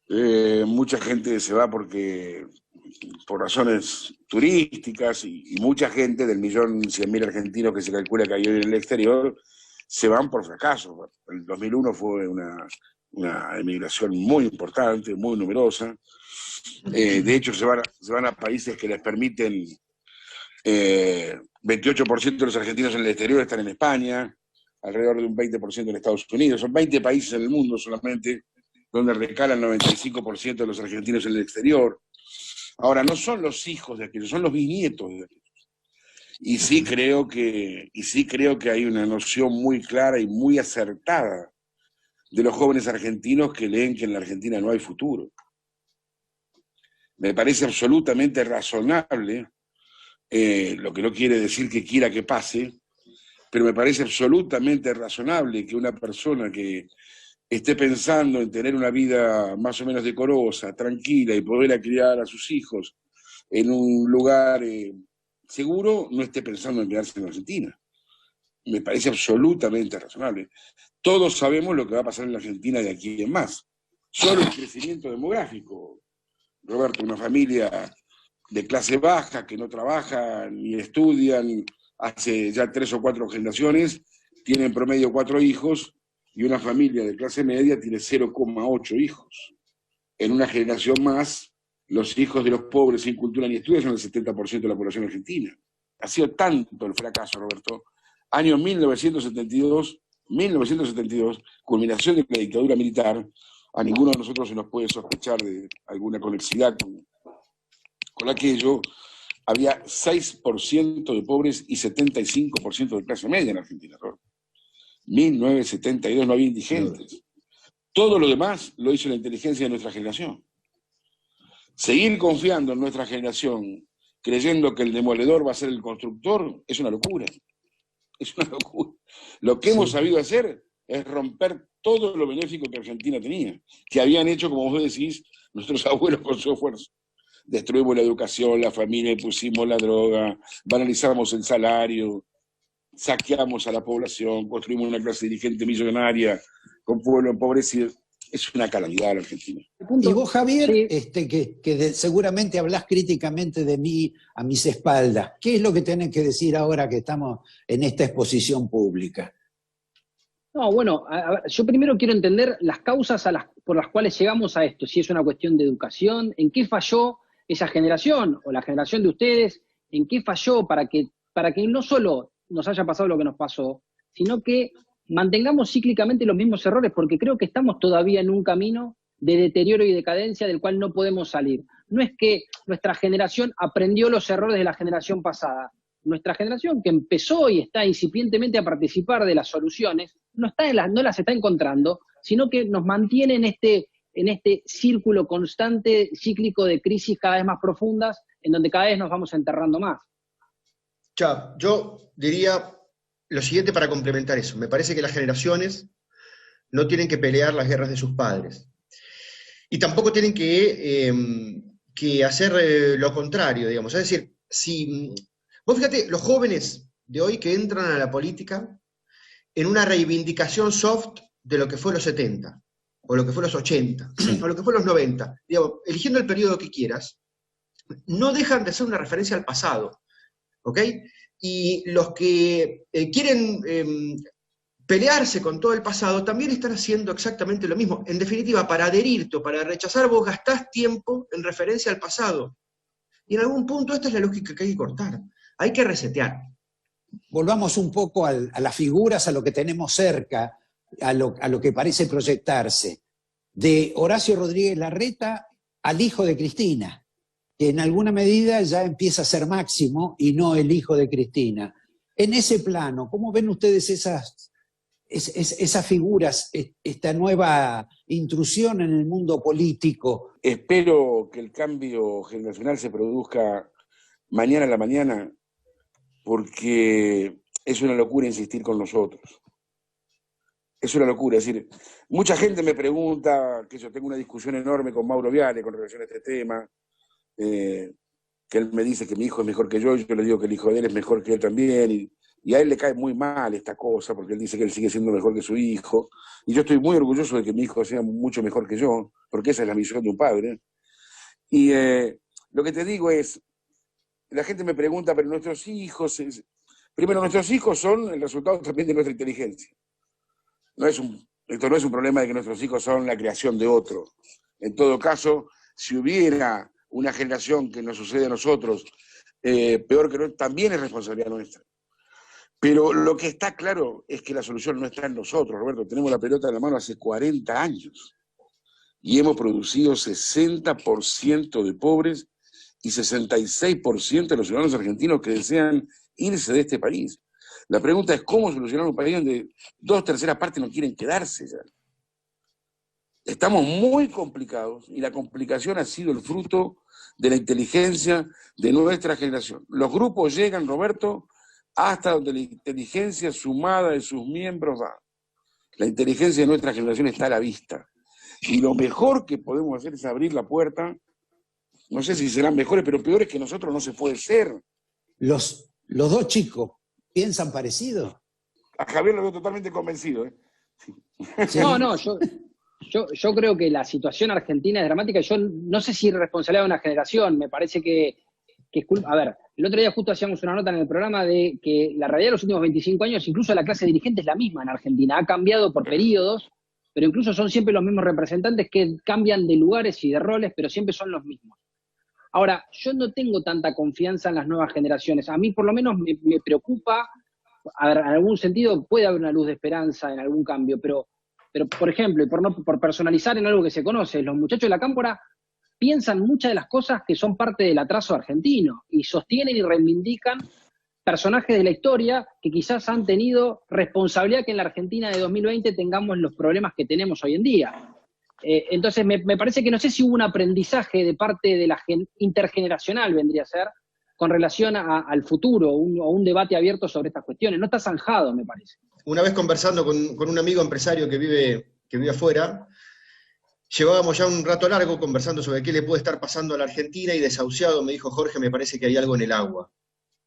mucha gente se va por razones turísticas y mucha gente del 1.100.000 argentinos que se calcula que hay hoy en el exterior se van por fracaso. El 2001 fue una emigración muy importante, muy numerosa. De hecho, se van a países que les permiten 28% de los argentinos en el exterior están en España, alrededor de un 20% en Estados Unidos. Son 20 países en el mundo solamente donde recala el 95% de los argentinos en el exterior. Ahora, no son los hijos de aquellos, son los bisnietos de aquellos. Y sí creo que hay una noción muy clara y muy acertada de los jóvenes argentinos que leen que en la Argentina no hay futuro. Me parece absolutamente razonable, lo que no quiere decir que quiera que pase, pero me parece absolutamente razonable que una persona que esté pensando en tener una vida más o menos decorosa, tranquila y poder criar a sus hijos en un lugar seguro, no esté pensando en quedarse en Argentina. Me parece absolutamente razonable. Todos sabemos lo que va a pasar en la Argentina de aquí en más. Solo el crecimiento demográfico, Roberto, una familia de clase baja que no trabaja ni estudian hace ya 3 o 4 generaciones, tiene en promedio 4 hijos, y una familia de clase media tiene 0,8 hijos. En una generación más, los hijos de los pobres sin cultura ni estudios son el 70% de la población argentina. Ha sido tanto el fracaso, Roberto. Año 1972, culminación de la dictadura militar. A ninguno de nosotros se nos puede sospechar de alguna conexidad con aquello. Había 6% de pobres y 75% de clase media en Argentina, Roberto. 1972 no había indigentes. Todo lo demás lo hizo la inteligencia de nuestra generación. Seguir confiando en nuestra generación, creyendo que el demoledor va a ser el constructor, es una locura. Es una locura. Lo que hemos sabido hacer es romper todo lo benéfico que Argentina tenía, que habían hecho, como vos decís, nuestros abuelos con su esfuerzo. Destruimos la educación, la familia, pusimos la droga, banalizamos el salario, saqueamos a la población, construimos una clase dirigente millonaria con pueblo empobrecido. Es una calamidad la Argentina. Y vos, Javier, Sí. seguramente hablás críticamente de mí a mis espaldas. ¿Qué es lo que tenés que decir ahora que estamos en esta exposición pública? No, bueno, yo primero quiero entender las causas por las cuales llegamos a esto. Si es una cuestión de educación, ¿en qué falló esa generación o la generación de ustedes? ¿En qué falló para que no solo nos haya pasado lo que nos pasó, sino que mantengamos cíclicamente los mismos errores? Porque creo que estamos todavía en un camino de deterioro y decadencia del cual no podemos salir. No es que nuestra generación aprendió los errores de la generación pasada. Nuestra generación, que empezó y está incipientemente a participar de las soluciones, no las está encontrando, sino que nos mantiene en este círculo constante, cíclico de crisis cada vez más profundas, en donde cada vez nos vamos enterrando más. Yo diría lo siguiente para complementar eso. Me parece que las generaciones no tienen que pelear las guerras de sus padres. Y tampoco tienen que hacer lo contrario, digamos. Es decir, vos fíjate, los jóvenes de hoy que entran a la política en una reivindicación soft de lo que fue los 70, o lo que fue los 80, o lo que fue los 90, digamos, eligiendo el periodo que quieras, no dejan de ser una referencia al pasado, ¿ok? Y los que quieren pelearse con todo el pasado también están haciendo exactamente lo mismo. En definitiva, para adherirte o para rechazar, vos gastás tiempo en referencia al pasado. Y en algún punto esta es la lógica que hay que cortar. Hay que resetear. Volvamos un poco a las figuras, a lo que tenemos cerca, a lo que parece proyectarse. De Horacio Rodríguez Larreta al hijo de Cristina, que en alguna medida ya empieza a ser Máximo y no el hijo de Cristina. En ese plano, ¿cómo ven ustedes esas figuras, esta nueva intrusión en el mundo político? Espero que el cambio generacional se produzca mañana a la mañana, porque es una locura insistir con nosotros. Es una locura, es decir, mucha gente me pregunta, que yo tengo una discusión enorme con Mauro Viale con relación a este tema, que él me dice que mi hijo es mejor que yo le digo que el hijo de él es mejor que él también, y a él le cae muy mal esta cosa, porque él dice que él sigue siendo mejor que su hijo, y yo estoy muy orgulloso de que mi hijo sea mucho mejor que yo, porque esa es la misión de un padre. Y lo que te digo es, la gente me pregunta, pero nuestros hijos, primero, nuestros hijos son el resultado también de nuestra inteligencia. Esto no es un problema de que nuestros hijos son la creación de otro. En todo caso, si hubiera una generación que nos sucede a nosotros, peor que nosotros, también es responsabilidad nuestra. Pero lo que está claro es que la solución no está en nosotros, Roberto. Tenemos la pelota en la mano hace 40 años y hemos producido 60% de pobres y 66% de los ciudadanos argentinos que desean irse de este país. La pregunta es cómo solucionar un país donde 2/3 partes no quieren quedarse ya. Estamos muy complicados y la complicación ha sido el fruto de la inteligencia de nuestra generación. Los grupos llegan, Roberto, hasta donde la inteligencia sumada de sus miembros va. La inteligencia de nuestra generación está a la vista. Y lo mejor que podemos hacer es abrir la puerta. No sé si serán mejores, pero peores que nosotros no se puede ser. Los dos chicos piensan parecido. A Javier lo veo totalmente convencido. Sí. No, yo creo que la situación argentina es dramática. Yo no sé si es responsabilidad de una generación. Me parece que es culpa. A ver, el otro día justo hacíamos una nota en el programa de que la realidad de los últimos 25 años, incluso la clase dirigente es la misma en Argentina. Ha cambiado por periodos, pero incluso son siempre los mismos representantes que cambian de lugares y de roles, pero siempre son los mismos. Ahora, yo no tengo tanta confianza en las nuevas generaciones. A mí por lo menos me preocupa, a ver, en algún sentido puede haber una luz de esperanza en algún cambio, pero por ejemplo, y por personalizar en algo que se conoce, los muchachos de la Cámpora piensan muchas de las cosas que son parte del atraso argentino y sostienen y reivindican personajes de la historia que quizás han tenido responsabilidad que en la Argentina de 2020 tengamos los problemas que tenemos hoy en día. Entonces me parece que no sé si hubo un aprendizaje de parte de la intergeneracional, vendría a ser, con relación al futuro, o un debate abierto sobre estas cuestiones. No está zanjado, me parece. Una vez conversando con un amigo empresario que vive afuera, llevábamos ya un rato largo conversando sobre qué le puede estar pasando a la Argentina y desahuciado me dijo, Jorge, me parece que hay algo en el agua.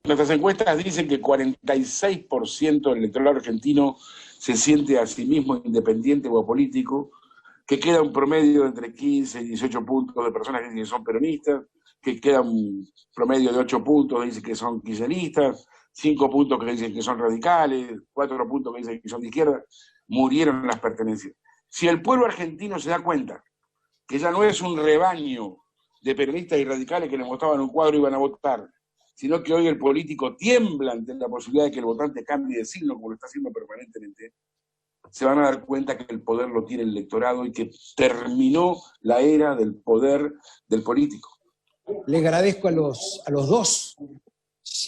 Nuestras encuestas dicen que 46% del electorado argentino se siente a sí mismo independiente o apolítico, que queda un promedio de entre 15 y 18 puntos de personas que dicen que son peronistas, que queda un promedio de 8 puntos que dicen que son kirchneristas, 5 puntos que dicen que son radicales, 4 puntos que dicen que son de izquierda, murieron las pertenencias. Si el pueblo argentino se da cuenta que ya no es un rebaño de peronistas y radicales que le mostraban un cuadro y iban a votar, sino que hoy el político tiembla ante la posibilidad de que el votante cambie de signo, como lo está haciendo permanentemente, se van a dar cuenta que el poder lo tiene el electorado y que terminó la era del poder del político. Le agradezco a los dos,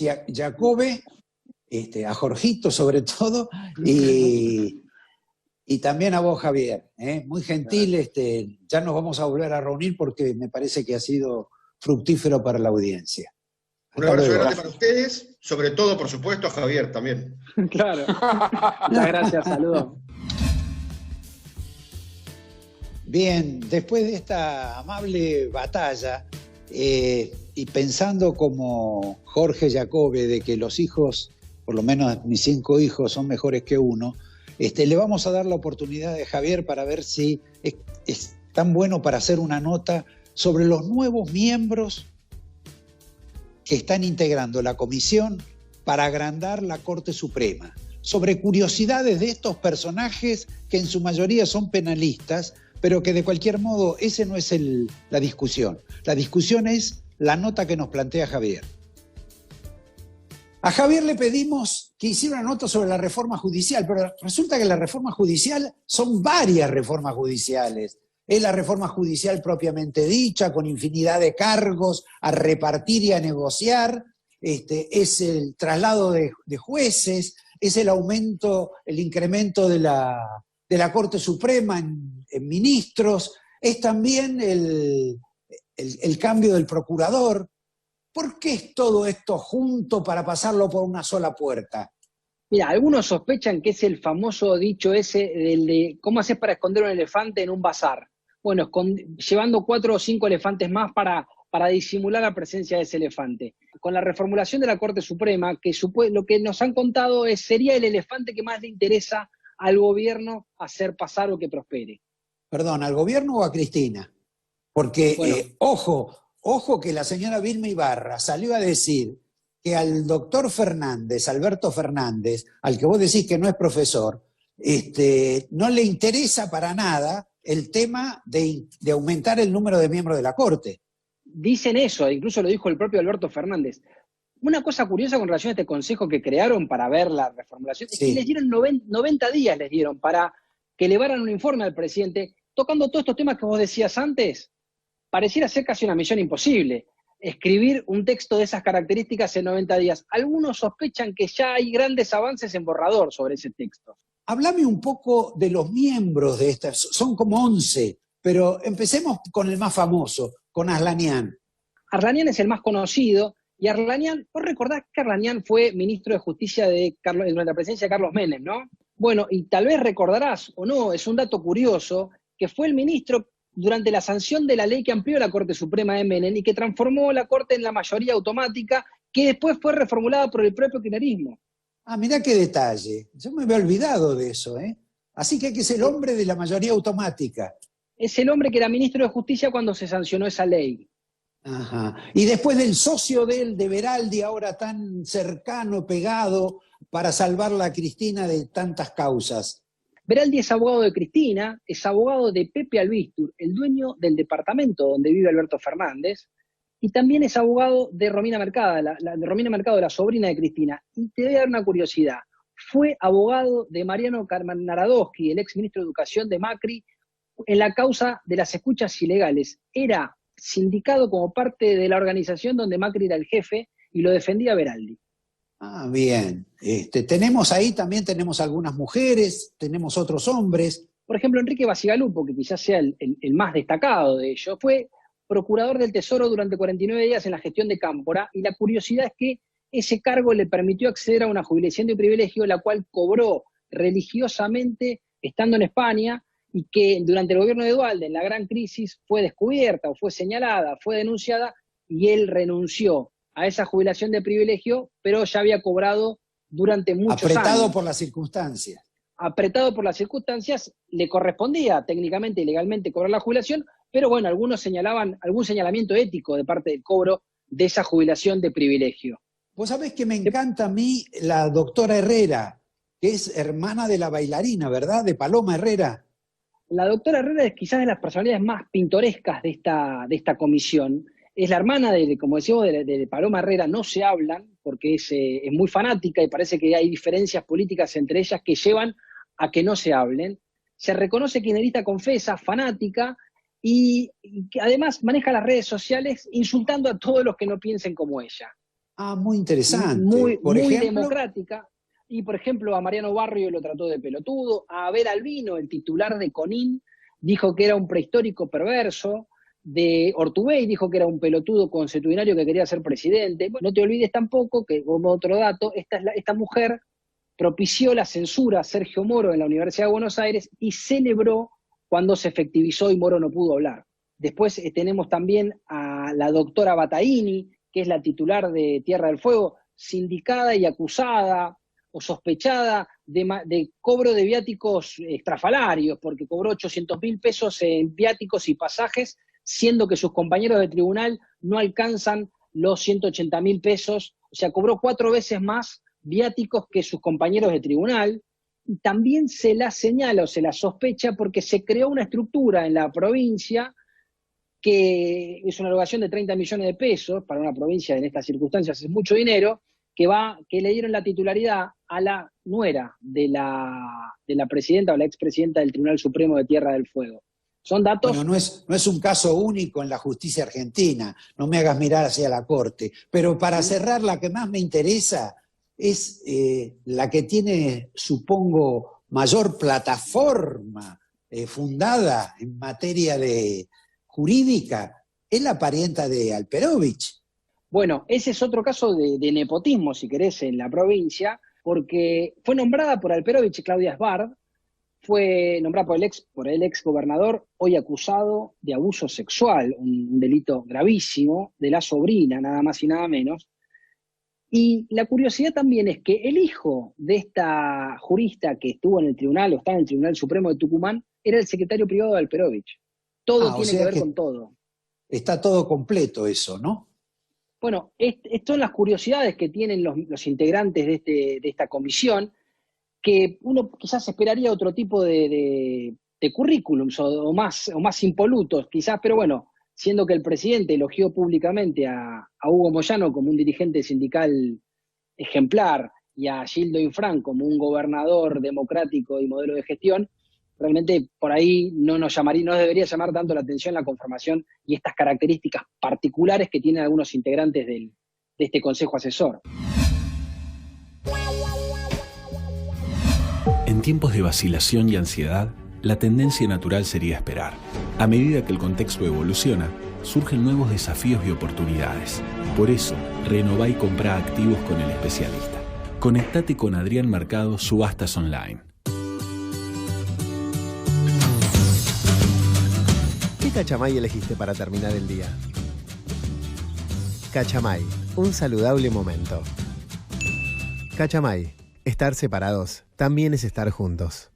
a Jacobe, a Jorgito sobre todo, y también a vos, Javier. Muy gentil, ya nos vamos a volver a reunir porque me parece que ha sido fructífero para la audiencia. Un abrazo grande para ustedes, sobre todo, por supuesto, a Javier también. Claro. Muchas gracias, saludos. Bien, después de esta amable batalla, y pensando como Jorge Jacobe de que los hijos, por lo menos mis 5 hijos, son mejores que uno, le vamos a dar la oportunidad de Javier para ver si es tan bueno para hacer una nota sobre los nuevos miembros que están integrando la comisión para agrandar la Corte Suprema, sobre curiosidades de estos personajes que en su mayoría son penalistas, pero que de cualquier modo ese no es la discusión. La discusión es la nota que nos plantea Javier. A Javier le pedimos que hiciera una nota sobre la reforma judicial, pero resulta que la reforma judicial son varias reformas judiciales. Es la reforma judicial propiamente dicha, con infinidad de cargos a repartir y a negociar, es el traslado de jueces, es el aumento, el incremento de la Corte Suprema en ministros, es también el cambio del procurador. ¿Por qué es todo esto junto para pasarlo por una sola puerta? Mira, algunos sospechan que es el famoso dicho ese de ¿cómo haces para esconder un elefante en un bazar? Bueno, llevando 4 o 5 elefantes más para para disimular la presencia de ese elefante. Con la reformulación de la Corte Suprema, que lo que nos han contado sería el elefante que más le interesa al gobierno hacer pasar o que prospere. Perdón, ¿al gobierno o a Cristina? Porque, Bueno, ojo que la señora Vilma Ibarra salió a decir que al doctor Fernández, Alberto Fernández, al que vos decís que no es profesor, no le interesa para nada el tema de aumentar el número de miembros de la Corte. dicen eso, incluso lo dijo el propio Alberto Fernández. Una cosa curiosa con relación a este consejo que crearon para ver la reformulación, es que les dieron 90 días les dieron para que elevaran un informe al presidente, tocando todos estos temas que vos decías antes. Pareciera ser casi una misión imposible, escribir un texto de esas características en 90 días. Algunos sospechan que ya hay grandes avances en borrador sobre ese texto. Háblame un poco de los miembros de estas, son como 11, pero empecemos con el más famoso, con Arlanian. Arlanian es el más conocido, y Arlanian, vos recordás que Arlanian fue ministro de Justicia durante la presidencia de Carlos Menem, ¿no? Bueno, y tal vez recordarás, o no, es un dato curioso, que fue el ministro durante la sanción de la ley que amplió la Corte Suprema de Menem y que transformó la Corte en la mayoría automática, que después fue reformulada por el propio kirchnerismo. Ah, mirá qué detalle. Yo me había olvidado de eso, ¿eh? Así que es el hombre de la mayoría automática. Es el hombre que era ministro de Justicia cuando se sancionó esa ley. Ajá. Y después del socio de él, de Beraldi, ahora tan cercano, pegado, para salvarla a Cristina de tantas causas. Beraldi es abogado de Cristina, es abogado de Pepe Albistur, el dueño del departamento donde vive Alberto Fernández, y también es abogado de Romina Mercado, de Romina Mercado, la sobrina de Cristina. Y te voy a dar una curiosidad. Fue abogado de Mariano Narodowski, el ex ministro de Educación de Macri, en la causa de las escuchas ilegales. Era sindicado como parte de la organización donde Macri era el jefe y lo defendía Beraldi. Ah, bien. Tenemos ahí también, tenemos algunas mujeres, tenemos otros hombres. Por ejemplo, Enrique Bacigalupo, que quizás sea el más destacado de ellos, fue procurador del Tesoro durante 49 días en la gestión de Cámpora, y la curiosidad es que ese cargo le permitió acceder a una jubilación de privilegio, la cual cobró religiosamente estando en España, y que durante el gobierno de Duhalde, en la gran crisis, fue descubierta o fue señalada, fue denunciada, y él renunció a esa jubilación de privilegio, pero ya había cobrado durante muchos años. Apretado por las circunstancias. Apretado por las circunstancias, le correspondía técnicamente y legalmente cobrar la jubilación, pero bueno, algunos señalaban algún señalamiento ético de parte del cobro de esa jubilación de privilegio. Vos sabés que me encanta a mí la doctora Herrera, que es hermana de la bailarina, ¿verdad? De Paloma Herrera. La doctora Herrera es quizás de las personalidades más pintorescas de esta comisión. Es la hermana, como decíamos, de Paloma Herrera. No se hablan porque es muy fanática y parece que hay diferencias políticas entre ellas que llevan a que no se hablen. Se reconoce kirchnerista confesa, fanática, y que además maneja las redes sociales insultando a todos los que no piensen como ella. Ah, muy interesante. Muy democrática. Y, por ejemplo, a Mariano Barrio lo trató de pelotudo. A Abel Albino, el titular de Conin, dijo que era un prehistórico perverso. De Ortubey dijo que era un pelotudo consuetudinario que quería ser presidente. No te olvides tampoco que, como otro dato, esta mujer propició la censura a Sergio Moro en la Universidad de Buenos Aires y celebró cuando se efectivizó y Moro no pudo hablar. Después tenemos también a la doctora Bataini, que es la titular de Tierra del Fuego, sindicada y acusada o sospechada de cobro de viáticos estrafalarios, porque cobró 800.000 pesos en viáticos y pasajes, siendo que sus compañeros de tribunal no alcanzan los 180.000 pesos, o sea, cobró 4 veces más viáticos que sus compañeros de tribunal. Y también se la señala o se la sospecha porque se creó una estructura en la provincia que es una erogación de 30 millones de pesos, para una provincia en estas circunstancias es mucho dinero, que le dieron la titularidad a la nuera de la presidenta o la expresidenta del Tribunal Supremo de Tierra del Fuego. Son datos... Bueno, no es un caso único en la justicia argentina, no me hagas mirar hacia la Corte, pero para cerrar, la que más me interesa es la que tiene, supongo, mayor plataforma fundada en materia de jurídica, es la parienta de Alperovich. Bueno, ese es otro caso de nepotismo, si querés, en la provincia, porque fue nombrada por Alperovich Claudia Sbard, fue nombrado por el ex gobernador, hoy acusado de abuso sexual, un delito gravísimo, de la sobrina, nada más y nada menos. Y la curiosidad también es que el hijo de esta jurista que estuvo en el tribunal, o está en el Tribunal Supremo de Tucumán, era el secretario privado de Alperovich. Todo tiene que ver con todo. Está todo completo eso, ¿no? Bueno, estas son las curiosidades que tienen los integrantes de esta comisión, que uno quizás esperaría otro tipo de currículums o más impolutos, quizás, pero bueno, siendo que el presidente elogió públicamente a Hugo Moyano como un dirigente sindical ejemplar y a Gildo Infran como un gobernador democrático y modelo de gestión, realmente por ahí no debería llamar tanto la atención la conformación y estas características particulares que tienen algunos integrantes de este consejo asesor. En tiempos de vacilación y ansiedad, la tendencia natural sería esperar. A medida que el contexto evoluciona, surgen nuevos desafíos y oportunidades. Por eso, renová y comprá activos con el especialista. Conectate con Adrián Mercado Subastas Online. ¿Qué cachamay elegiste para terminar el día? Cachamay, un saludable momento. Cachamay, estar separados también es estar juntos.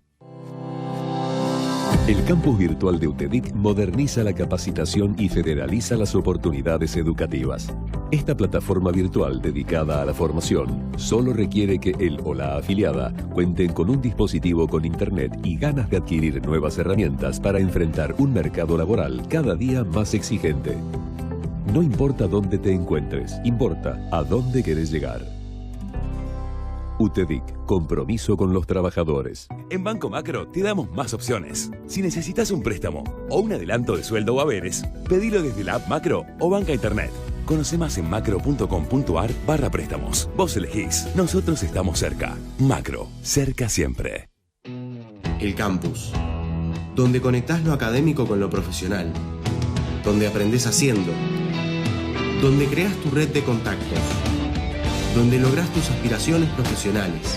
El campus virtual de UTEDIC moderniza la capacitación y federaliza las oportunidades educativas. Esta plataforma virtual dedicada a la formación solo requiere que él o la afiliada cuenten con un dispositivo con internet y ganas de adquirir nuevas herramientas para enfrentar un mercado laboral cada día más exigente. No importa dónde te encuentres, importa a dónde querés llegar. UTEDIC, compromiso con los trabajadores. En Banco Macro te damos más opciones. Si necesitas un préstamo o un adelanto de sueldo o haberes, pedilo desde la app Macro o Banca Internet. Conoce más en macro.com.ar/préstamos. Vos elegís, nosotros estamos cerca. Macro, cerca siempre. El campus, donde conectás lo académico con lo profesional, donde aprendés haciendo, donde creás tu red de contactos, donde lográs tus aspiraciones profesionales.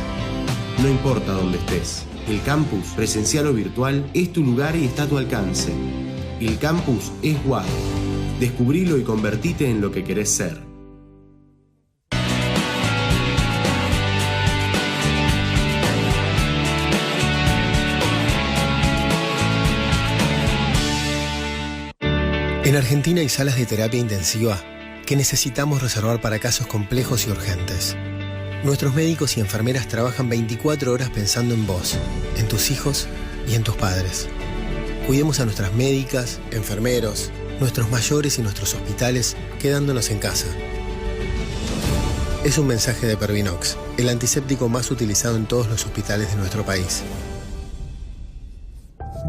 No importa dónde estés, el campus, presencial o virtual, es tu lugar y está a tu alcance. El campus es WAD. Descubrilo y convertite en lo que querés ser. En Argentina hay salas de terapia intensiva que necesitamos reservar para casos complejos y urgentes. Nuestros médicos y enfermeras trabajan 24 horas pensando en vos, en tus hijos y en tus padres. Cuidemos a nuestras médicas, enfermeros, nuestros mayores y nuestros hospitales, quedándonos en casa. Es un mensaje de Pervinox, el antiséptico más utilizado en todos los hospitales de nuestro país.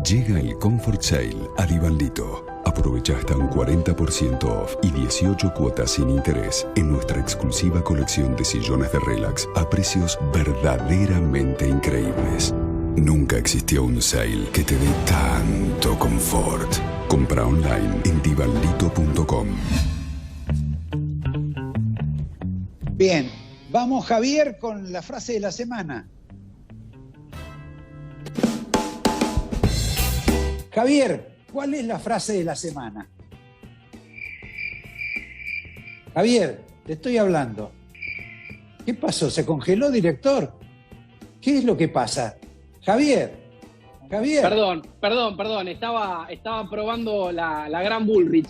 Llega el Comfort Sale a Divandito. Aprovecha hasta un 40% off y 18 cuotas sin interés en nuestra exclusiva colección de sillones de relax a precios verdaderamente increíbles. Nunca existió un sale que te dé tanto confort. Compra online en divandito.com. Bien, vamos Javier con la frase de la semana. Javier, ¿cuál es la frase de la semana? Javier, te estoy hablando. ¿Qué pasó? ¿Se congeló, director? ¿Qué es lo que pasa? Javier. Perdón. Estaba probando la gran Bullrich.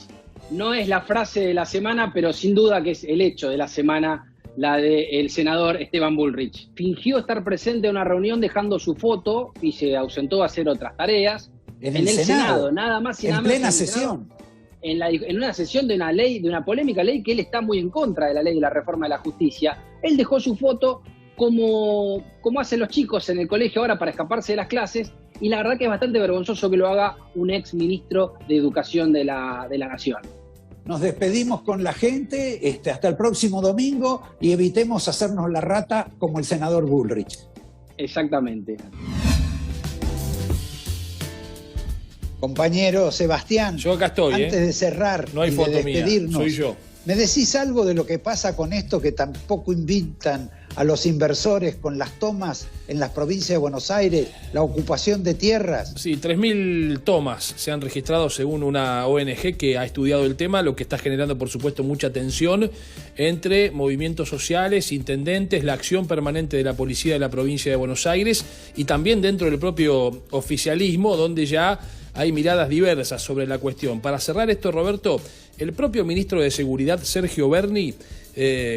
No es la frase de la semana, pero sin duda que es el hecho de la semana, la del senador Esteban Bullrich. Fingió estar presente en una reunión dejando su foto y se ausentó a hacer otras tareas. En el Senado, nada más y nada menos. En plena sesión. En una sesión de una ley, de una polémica ley que él está muy en contra de la ley de la reforma de la justicia. Él dejó su foto como hacen los chicos en el colegio ahora para escaparse de las clases, y la verdad que es bastante vergonzoso que lo haga un ex ministro de Educación de la Nación. Nos despedimos con la gente, hasta el próximo domingo, y evitemos hacernos la rata como el senador Bullrich. Exactamente. Compañero Sebastián, yo acá estoy, antes de cerrar no hay y foto de despedirnos, mía, soy yo. ¿Me decís algo de lo que pasa con esto que tampoco invitan a los inversores con las tomas en las provincias de Buenos Aires, la ocupación de tierras? Sí, 3.000 tomas se han registrado según una ONG que ha estudiado el tema, lo que está generando, por supuesto, mucha tensión entre movimientos sociales, intendentes, la acción permanente de la policía de la provincia de Buenos Aires y también dentro del propio oficialismo, donde ya hay miradas diversas sobre la cuestión. Para cerrar esto, Roberto, el propio ministro de Seguridad, Sergio Berni,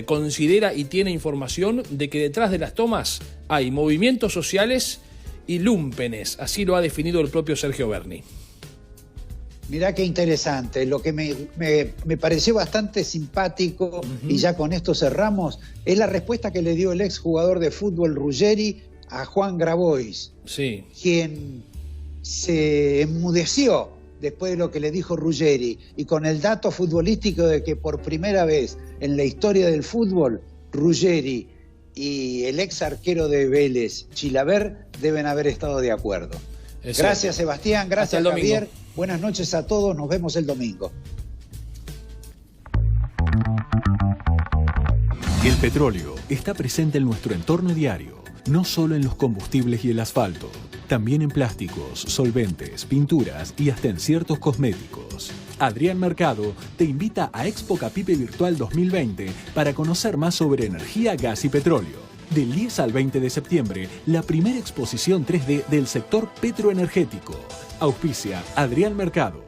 considera y tiene información de que detrás de las tomas hay movimientos sociales y lúmpenes. Así lo ha definido el propio Sergio Berni. Mirá qué interesante. Lo que me pareció bastante simpático, y ya con esto cerramos, es la respuesta que le dio el exjugador de fútbol Ruggeri a Juan Grabois, sí, quien se enmudeció después de lo que le dijo Ruggeri, y con el dato futbolístico de que por primera vez en la historia del fútbol, Ruggeri y el ex arquero de Vélez, Chilavert, deben haber estado de acuerdo. Exacto. Gracias, Sebastián, gracias, Javier. Buenas noches a todos, nos vemos el domingo. El petróleo está presente en nuestro entorno diario, no solo en los combustibles y el asfalto, también en plásticos, solventes, pinturas y hasta en ciertos cosméticos. Adrián Mercado te invita a Expo Capipe Virtual 2020 para conocer más sobre energía, gas y petróleo. Del 10 al 20 de septiembre, la primera exposición 3D del sector petroenergético. Auspicia Adrián Mercado.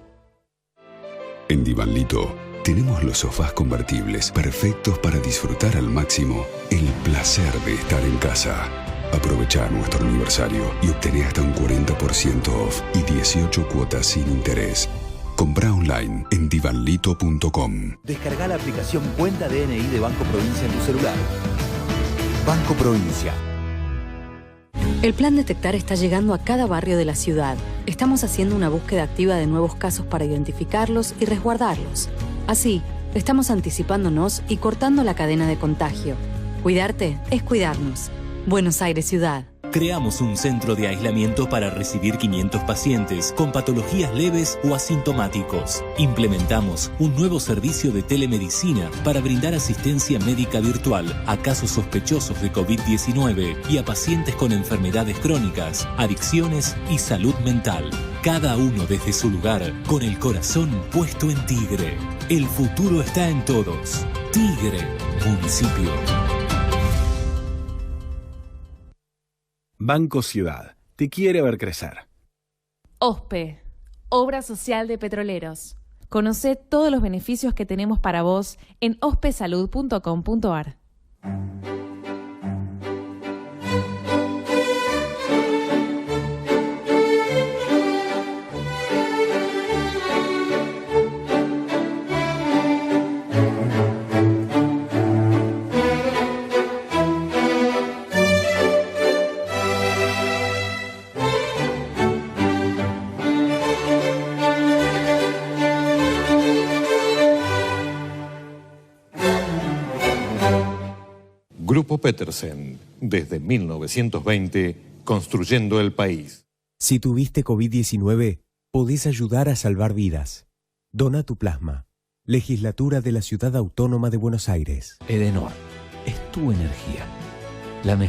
En Divanlito tenemos los sofás convertibles perfectos para disfrutar al máximo el placer de estar en casa. Aprovecha nuestro aniversario y obtené hasta un 40% off y 18 cuotas sin interés. Comprá online en divanlito.com. Descarga la aplicación Cuenta DNI de Banco Provincia en tu celular. Banco Provincia. El plan Detectar está llegando a cada barrio de la ciudad. Estamos haciendo una búsqueda activa de nuevos casos para identificarlos y resguardarlos. Así, estamos anticipándonos y cortando la cadena de contagio. Cuidarte es cuidarnos. Buenos Aires Ciudad. Creamos un centro de aislamiento para recibir 500 pacientes con patologías leves o asintomáticos. Implementamos un nuevo servicio de telemedicina para brindar asistencia médica virtual a casos sospechosos de COVID-19 y a pacientes con enfermedades crónicas, adicciones y salud mental. Cada uno desde su lugar, con el corazón puesto en Tigre. El futuro está en todos. Tigre, municipio. Banco Ciudad te quiere ver crecer. OSPE, Obra Social de Petroleros. Conoce todos los beneficios que tenemos para vos en ospesalud.com.ar. Grupo Petersen, desde 1920, construyendo el país. Si tuviste COVID-19, podés ayudar a salvar vidas. Dona tu plasma. Legislatura de la Ciudad Autónoma de Buenos Aires. Edenor, es tu energía. La mejor.